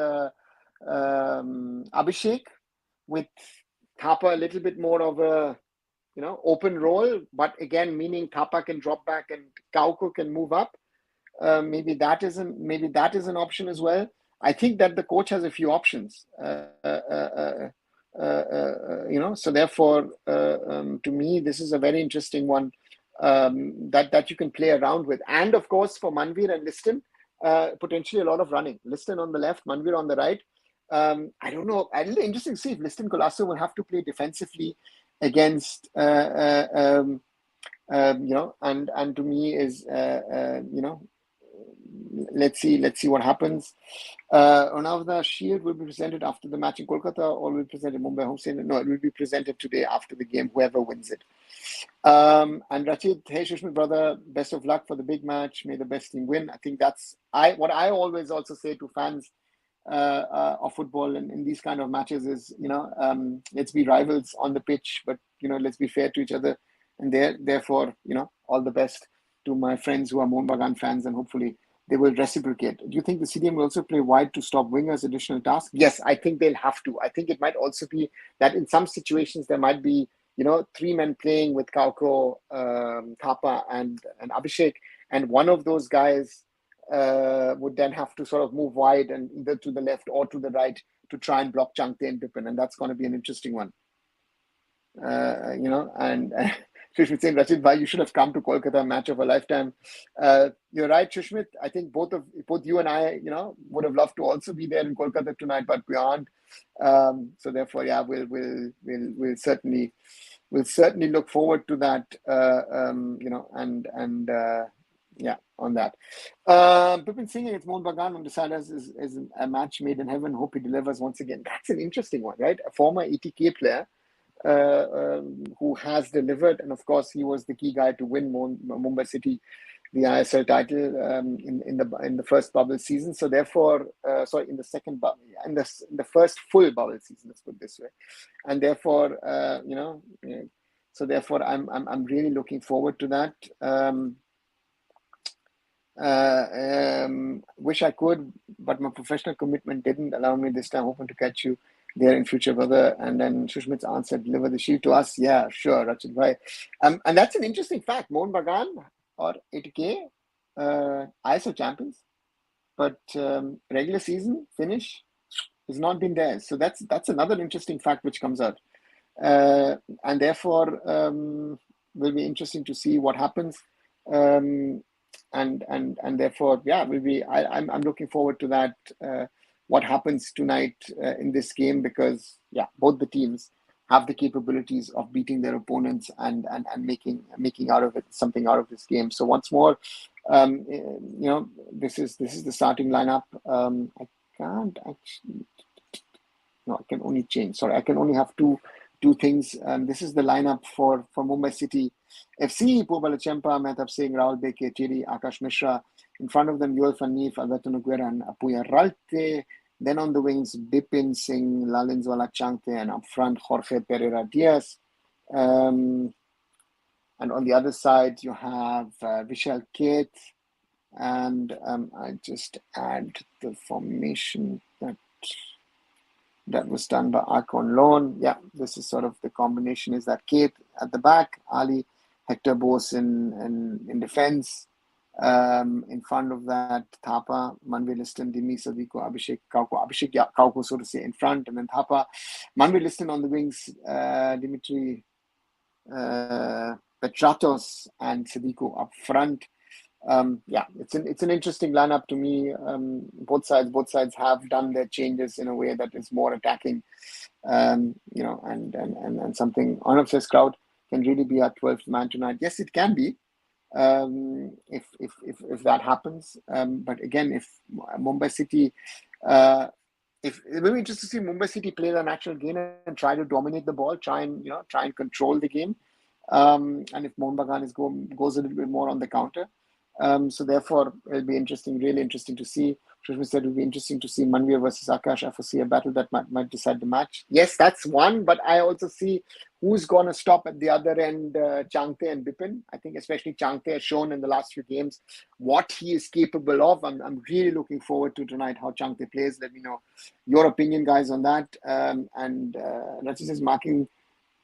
Abhishek with Thapa a little bit more of a open role, but again, meaning Thapa can drop back and Kauko can move up. Maybe that is an option as well. I think that the coach has a few options. So therefore, to me, this is a very interesting one that you can play around with. And of course, for Manveer and Liston, potentially a lot of running. Liston on the left, Manveer on the right. I don't know. It'll be interesting to see if Liston Colasso will have to play defensively against, and to me is, let's see what happens. Ronaldo Shield will be presented after the match in Kolkata, or will be presented in Mumbai Home Stadium. No, it will be presented today after the game, whoever wins it. And Rachid, hey Shushmit brother, best of luck for the big match. May the best team win. I think that's what I always also say to fans of football and in these kind of matches is, let's be rivals on the pitch, but let's be fair to each other, and therefore, all the best to my friends who are Mohun Bagan fans, and hopefully they will reciprocate. Do you think the CDM will also play wide to stop wingers' additional tasks? Yes, I think they'll have to. I think it might also be that in some situations there might be, three men playing with Kauko, Thapa, and Abhishek, and one of those guys would then have to sort of move wide and either to the left or to the right to try and block Changte and Pippin, and that's going to be an interesting one. And Shushmit saying, Rachid bhai, you should have come to Kolkata, match of a lifetime. You're right, Shushmit. I think both you and I, would have loved to also be there in Kolkata tonight, but we aren't. So therefore, yeah, we'll certainly look forward to that. Yeah, on that. Pippin singing, it's Mohun Bagan on Deciders is a match made in heaven. Hope he delivers once again. That's an interesting one, right? A former ETK player who has delivered, and of course he was the key guy to win Mumbai City the ISL title in the first bubble season. So therefore, in the second bubble, in the first full bubble season, let's put it this way, and therefore, so therefore, I'm really looking forward to that. Wish I could, but my professional commitment didn't allow me this time. Hoping to catch you there in future, brother. And then Shushmit's answer, deliver the shield to us. Yeah, sure, Rachid bhai. And that's an interesting fact. Mohun Bagan or ATK, ISO champions, but regular season finish has not been there. So that's another interesting fact which comes out. And therefore, will be interesting to see what happens. And therefore, yeah, I'm looking forward to that. What happens tonight in this game, because both the teams have the capabilities of beating their opponents and making out of it something out of this game. So once more, this is the starting lineup. I can't actually. No, I can only change. Sorry, I can only have two things. This is the lineup for Mumbai City FC. Purba Lachempa, Mehtab Singh, Rahul Beke, Chiri, Akash Mishra. In front of them, Yoel Fanif, Alberto Noguera, and Apuya Ralte. Then on the wings, Bipin Singh, Lalinzwala Changte, and up front, Jorge Pereira Diaz. And on the other side, you have Vishal Kate. And I just add the formation that was done by Ark on loan. Yeah, this is sort of the combination, is that Kate at the back, Ali, Hector Bose in defense. In front of that, Thapa, Manveer Liston, Dimi Sadiko, Abhishek Kauko, so to say, in front, and then Thapa. Manveer Liston on the wings, Dimitri Petratos and Sadiko up front. It's an interesting lineup to me. Both sides have done their changes in a way that is more attacking, and something. Arnav says crowd can really be our 12th man tonight. Yes, it can be, if that happens. But again, if Mumbai City, if it will be interesting to see Mumbai City play their natural game and try to dominate the ball, try and control the game. And if Mohun Bagan goes a little bit more on the counter. So therefore, it'll be interesting, really interesting to see. Shushma said it'll be interesting to see Manvir versus Akash. I foresee a battle that might decide the match. Yes, that's one, but I also see who's going to stop at the other end, Changte and Bipin. I think especially Changte has shown in the last few games what he is capable of. I'm really looking forward to tonight how Changte plays. Let me know your opinion, guys, on that. And Rachit says marking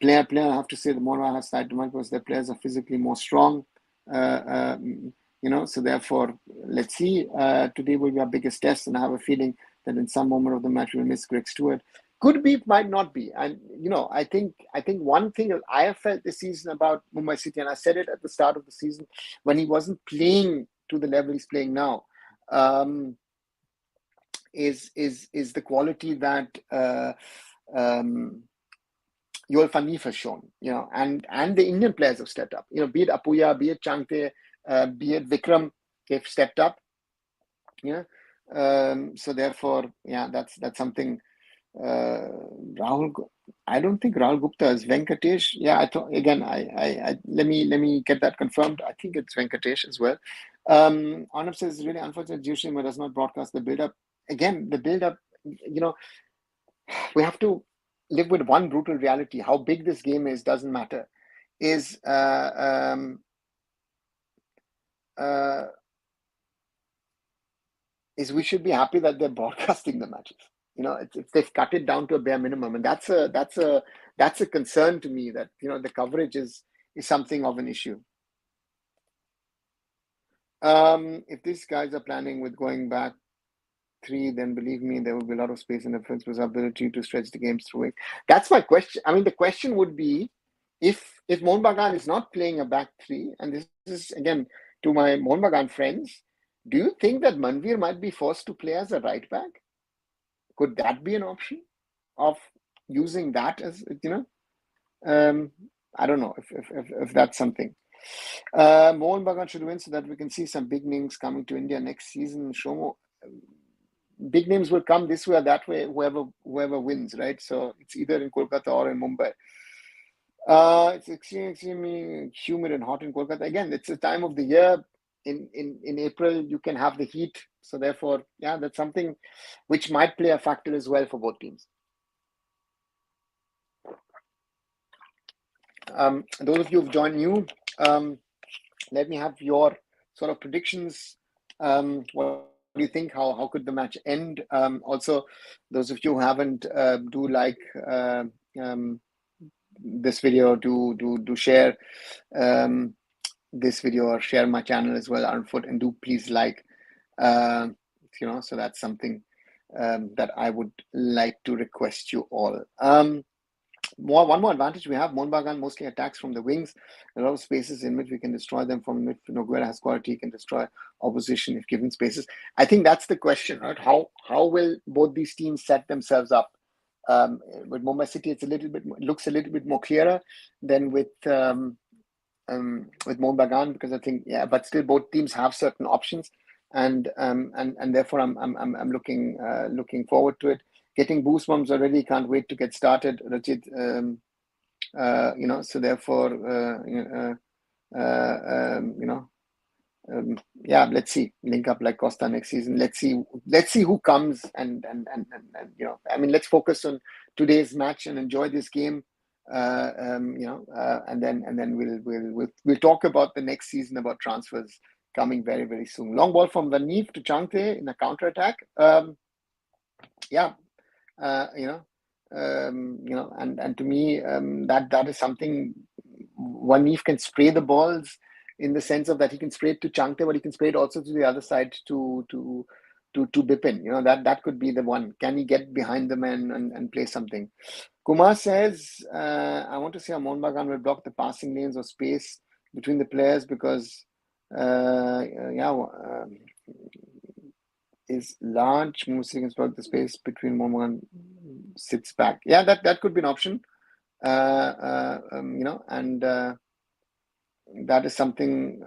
player. I have to say the more I have side to because their players are physically more strong. So therefore, let's see. Today will be our biggest test, and I have a feeling that in some moment of the match we'll miss Greg Stewart. Could be, might not be. And I think one thing I have felt this season about Mumbai City, and I said it at the start of the season when he wasn't playing to the level he's playing now, is the quality that Yoel Fanif has shown, and the Indian players have stepped up. Be it Apuya, be it Changte, be it Vikram, they've stepped up. So therefore, that's something. Rahul, I don't think Rahul Gupta is Venkatesh. Yeah, I thought again. I let me get that confirmed. I think it's Venkatesh as well. Arnav says it's really unfortunate Jushima does not broadcast the build up. Again, the build up. We have to live with one brutal reality. How big this game is doesn't matter. Is we should be happy that they're broadcasting the matches. They've cut it down to a bare minimum, and that's a concern to me that the coverage is something of an issue. If these guys are planning with going back 3, then believe me, there will be a lot of space in the defense with ability to stretch the games through it. That's my question. I mean, the question would be if Mohun Bagan is not playing a back 3, and this is again to my Mohun Bagan friends, do you think that Manvir might be forced to play as a right back? Could that be an option of using that as I don't know if that's something. Mohun Bagan should win so that we can see some big names coming to India next season. Shomo, big names will come this way or that way, whoever wins, right? So it's either in Kolkata or in Mumbai. It's extremely humid and hot in Kolkata. Again, it's a time of the year. In April, you can have the heat. So therefore, that's something which might play a factor as well for both teams. Those of you who've joined new, let me have your sort of predictions. What do you think? How could the match end? Also, those of you who haven't, do like this video, do share this video or share my channel as well, arunfoot, and do please like. So that's something that I would like to request you all. One more advantage we have, Mohun Bagan mostly attacks from the wings. A lot of spaces in which we can destroy them from mid. Noguera has quality, he can destroy opposition if given spaces. I think that's the question, right? How will both these teams set themselves up? With Mumbai City, looks a little bit more clearer than with Mohun Bagan, because I think but still both teams have certain options, and therefore I'm looking forward to it. Getting boost bombs already, can't wait to get started, Rachit. So therefore, let's see. Link up like Costa next season. Let's see who comes and I mean, let's focus on today's match and enjoy this game. And then we'll talk about the next season, about transfers coming very, very soon. Long ball from Vanif to Changte in a counter attack. And to me, that is something. Vanif can spray the balls in the sense of that he can spray it to Changte, but he can spray it also to the other side to Bipin. That could be the one. Can he get behind the man and play something? Kumar says, I want to see how Mohun Bagan will block the passing lanes or space between the players because is large. Muslim can block the space between Mohun Bagan sits back. Yeah, that could be an option. that is something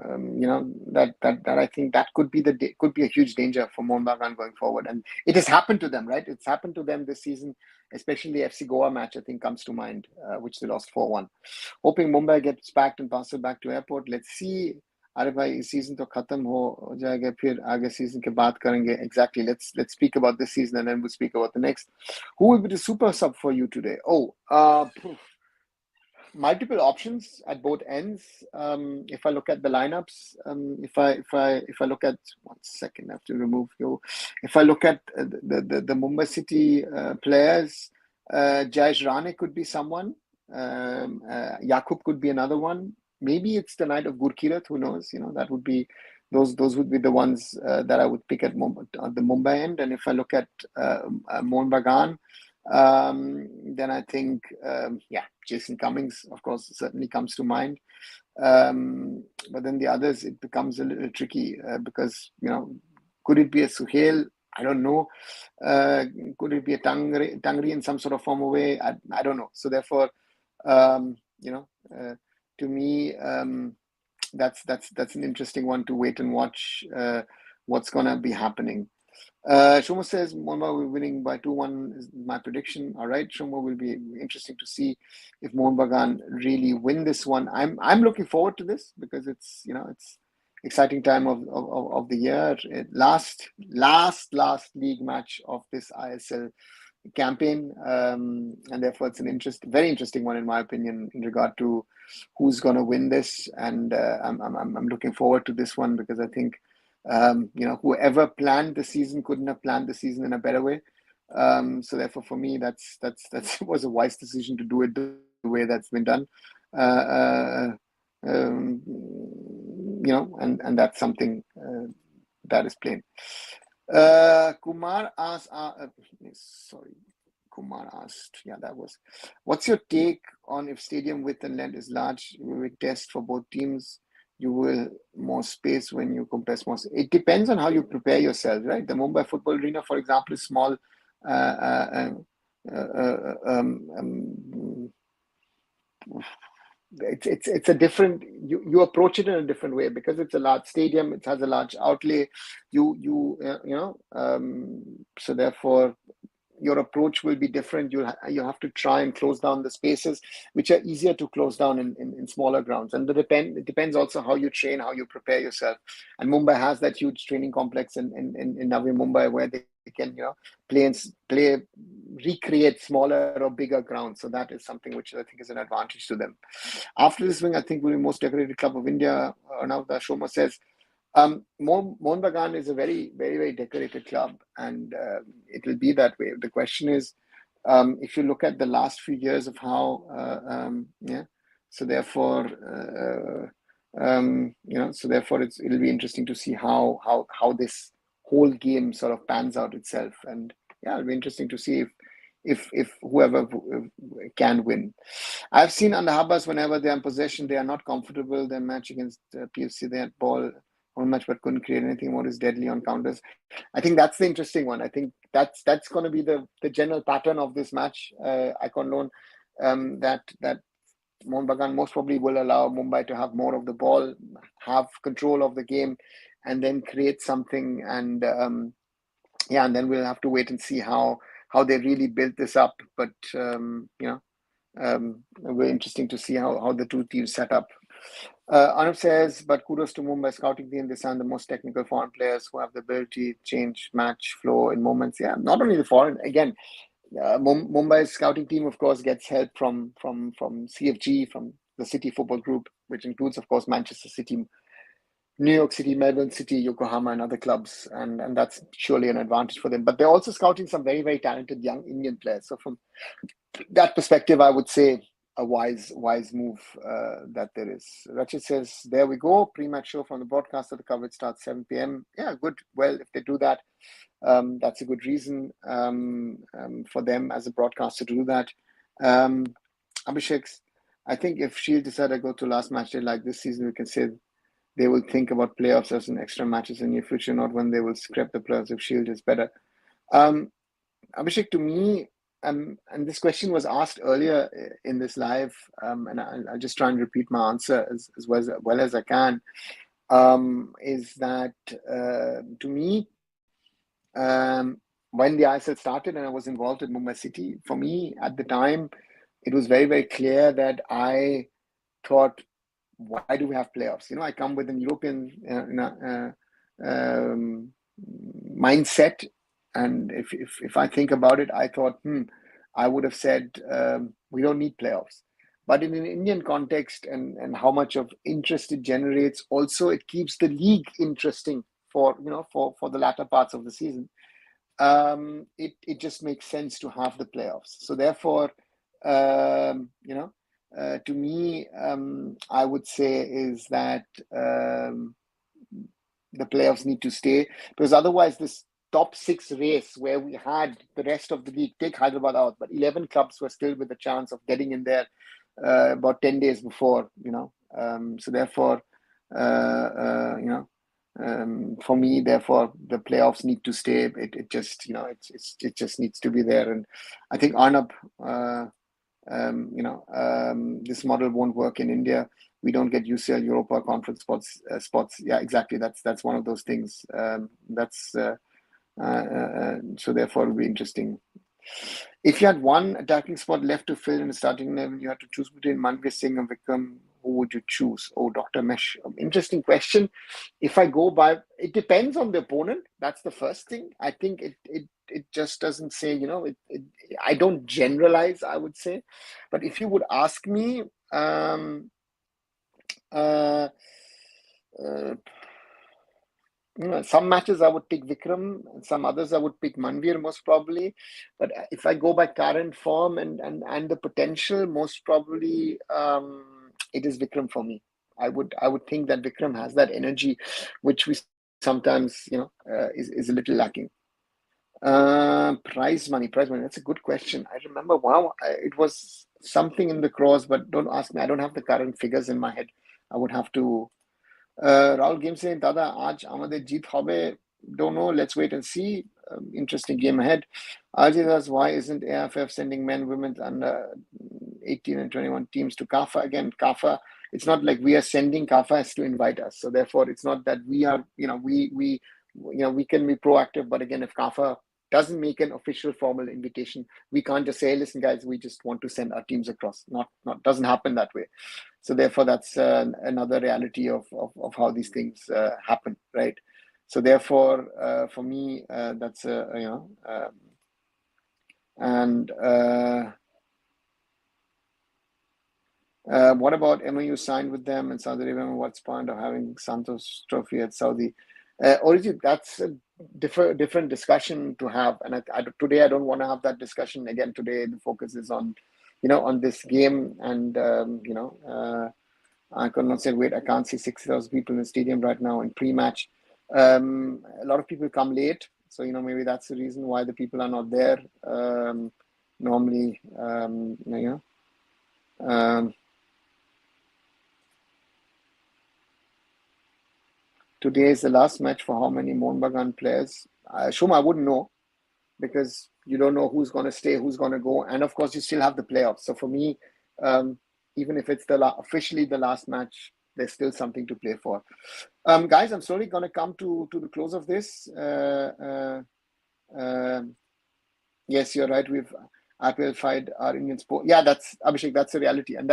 that I think that could be a huge danger for Mohun Bagan going forward. And it has happened to them, right? It's happened to them this season, especially the FC Goa match. I think comes to mind, which they lost 4-1. Hoping Mumbai gets back and passes back to airport. Let's see. अरे भाई इस season तो खत्म हो जाएगा फिर आगे season के बात करेंगे exactly. Let's speak about this season and then we'll speak about the next. Who will be the super sub for you today? Multiple options at both ends. If I look at the lineups, if I look at 1 second, I have to remove you. If I look at the Mumbai City players, Jayesh Rane could be someone. Yakub could be another one. Maybe it's the night of Gurkirat. Who knows? That would be those would be the ones that I would pick at the Mumbai end. And if I look at Mohun Bagan, then I think, Jason Cummings, of course, certainly comes to mind. But then the others, it becomes a little tricky because, could it be a Suhail? I don't know. Could it be a Tangri in some sort of form or way? I don't know. So therefore, to me, that's an interesting one to wait and watch what's going to be happening. Shomo says Mumbai will be winning by 2-1 is my prediction. All right, Shomo, will be interesting to see if Mohun Bagan really win this one. I'm looking forward to this because it's exciting time of the year. Last league match of this ISL campaign, and therefore it's very interesting one in my opinion in regard to who's going to win this. And I'm looking forward to this one because I think. Whoever planned the season couldn't have planned the season in a better way. So therefore, for me, that's was a wise decision to do it the way that's been done. And that's something that is plain. Kumar asked, Kumar asked, what's your take on if stadium width and length is large, will it test for both teams? You will more space when you compress more. It depends on how you prepare yourself, right? The Mumbai Football Arena, for example, is small. It's a different. You approach it in a different way because it's a large stadium. It has a large outlay. So therefore, your approach will be different. You have to try and close down the spaces which are easier to close down in smaller grounds. And it depends also how you train, how you prepare yourself. And Mumbai has that huge training complex in Navi Mumbai where they can recreate smaller or bigger grounds. So that is something which I think is an advantage to them. After this wing, I think we'll be most decorated club of India. Now the Shoma says. Mohun Bagan is a very, very, very decorated club, and it will be that way. The question is, if you look at the last few years of how, so therefore, it'll be interesting to see how this whole game sort of pans out itself, and it'll be interesting to see if whoever can win. I've seen Andahabas whenever they're in possession, they are not comfortable. Their match against PFC, they had ball much but couldn't create anything more is deadly on counters. I think that's the interesting one. I think that's going to be the general pattern of this match. I can learn that Mohun Bagan most probably will allow Mumbai to have more of the ball, have control of the game, and then create something. And and then we'll have to wait and see how they really built this up. But very interesting to see how the two teams set up. Anup says, but kudos to Mumbai scouting team. They sound the most technical foreign players who have the ability to change match flow in moments. Yeah, not only the foreign. Again, Mumbai's scouting team, of course, gets help from CFG, from the City Football Group, which includes, of course, Manchester City, New York City, Melbourne City, Yokohama, and other clubs. And that's surely an advantage for them. But they're also scouting some very, very talented young Indian players. So from that perspective, I would say a wise move that there is. Rachit says, there we go. Pre-match show from the broadcaster. The coverage starts 7 p.m. Yeah, good. Well, if they do that, that's a good reason for them as a broadcaster to do that. Abhishek, I think if Shield decide to go to last match day like this season, we can say they will think about playoffs as an extra matches in the near future, not when they will scrap the playoffs if Shield is better. Abhishek, to me, and this question was asked earlier in this live, and I'll just try and repeat my answer as well as I can. Is that to me, when the ISL started and I was involved in Mumbai City, for me at the time, it was very, very clear that I thought, why do we have playoffs? I come with an European mindset, and if I think about it, I thought, I would have said we don't need playoffs. But in an Indian context, and how much of interest it generates, also it keeps the league interesting for the latter parts of the season. It just makes sense to have the playoffs. So therefore, to me, I would say is that the playoffs need to stay, because otherwise this top 6 race where we had the rest of the league, take Hyderabad out, but 11 clubs were still with a chance of getting in there about 10 days before, so therefore, for me, therefore, the playoffs need to stay. It just, it just needs to be there. And I think Arnab, this model won't work in India. We don't get UCL Europa conference spots. Yeah, exactly. That's one of those things. So therefore, it'll be interesting. If you had one attacking spot left to fill in the starting level, you had to choose between Manveer Singh and Vikram. Who would you choose? Oh, Dr. Mesh. Interesting question. If I go by, it depends on the opponent. That's the first thing. I think it just doesn't say, I don't generalize, I would say. But if you would ask me, some matches I would pick Vikram, and some others I would pick Manveer most probably. But if I go by current form and the potential, most probably it is Vikram for me. I would think that Vikram has that energy, which we sometimes is a little lacking. Prize money. That's a good question. I remember, it was something in the crores, but don't ask me. I don't have the current figures in my head. I would have to. Rahul Game saying, Dada, aaj amader jeet hobe. Don't know. Let's wait and see. Interesting game ahead. Ajay asks, why isn't AFF sending men, women under 18 and 21 teams to CAFA? Again, CAFA, it's not like we are sending. CAFA has to invite us. So therefore, it's not that we are, we can be proactive. But again, if CAFA doesn't make an official formal invitation, we can't just say, hey, listen, guys, we just want to send our teams across. Not doesn't happen that way. So therefore, that's another reality of how these things happen, right? So therefore, for me, that's and what about MOU signed with them in Saudi Arabia? What's the point of having Santos Trophy at Saudi? Origi, that's a different discussion to have, and today I don't want to have that discussion again. Today the focus is on, on this game, and I could not say, wait, I can't see 6,000 people in the stadium right now in pre-match. A lot of people come late, so maybe that's the reason why the people are not there. Normally, today is the last match for how many Mohun Bagan players? Shuma, I wouldn't know, because you don't know who's going to stay, who's going to go. And of course, you still have the playoffs. So for me, even if it's officially the last match, there's still something to play for. Guys, I'm slowly going to come to the close of this. Yes, you're right. We've amplified our Indian sport. Yeah, that's Abhishek. That's a reality. And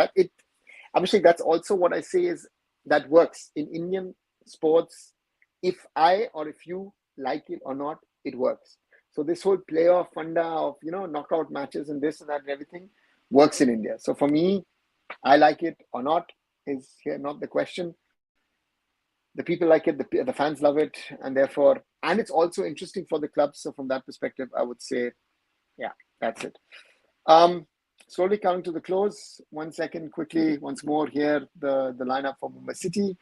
Abhishek, that's also what I say is that works in Indian sports. If I or if you like it or not, it works. So this whole playoff funda of knockout matches and this and that and everything works in India. So for me, I like it or not is here not the question. The people like it, the fans love it, and therefore, and it's also interesting for the clubs. So from that perspective, I would say, yeah, that's it. Slowly coming to the close. 1 second, quickly, once more here, the lineup for Mumbai City.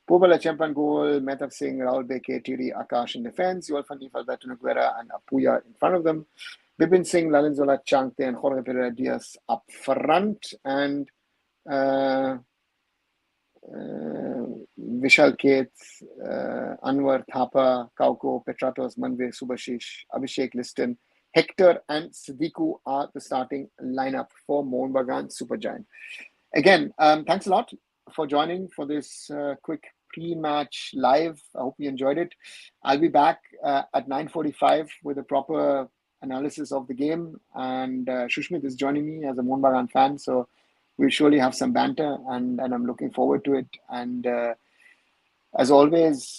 Purvala Champion goal, Mehtab Singh, Rahul Beke, Tiri, Akash in defense, Yuval Fanif, Alberto Noguera, and Apuya in front of them. Bipin Singh, Lalin Zola, Changte, and Jorge Pereira Diaz up front, and Vishal Kates, Anwar Thapa, Kauko, Petratos, Manveer, Subhashish, Abhishek Liston, Hector and Siddiqu are the starting lineup for Mohun Bagan Super Giant. Again, thanks a lot for joining for this quick pre-match live. I hope you enjoyed it. I'll be back at 9:45 with a proper analysis of the game. And Shushmit is joining me as a Mohun Bagan fan. So we'll surely have some banter, and I'm looking forward to it. And as always,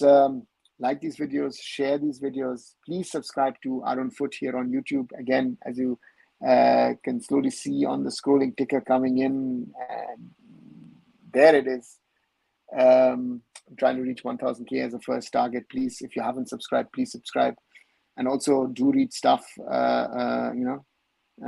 like these videos, share these videos. Please subscribe to arunfoot here on YouTube. Again, as you can slowly see on the scrolling ticker coming in, there it is. I'm trying to reach 1000K as a first target. Please, if you haven't subscribed, please subscribe. And also do read stuff, and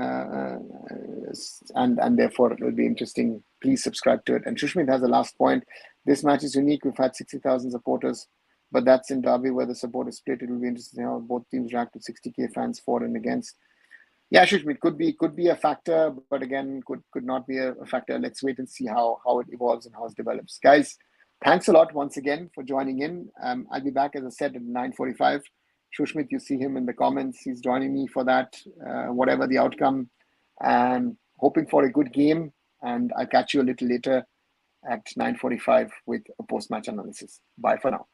therefore it will be interesting. Please subscribe to it. And Shushmit has a last point. This match is unique. We've had 60,000 supporters, but that's in Derby where the support is split. It will be interesting how both teams react with 60K fans for and against. Yeah, Shushmit, could be a factor, but again, could not be a factor. Let's wait and see how it evolves and how it develops. Guys, thanks a lot once again for joining in. I'll be back, as I said, at 9:45. Shushmit, you see him in the comments. He's joining me for that, whatever the outcome. And hoping for a good game. And I'll catch you a little later at 9:45 with a post-match analysis. Bye for now.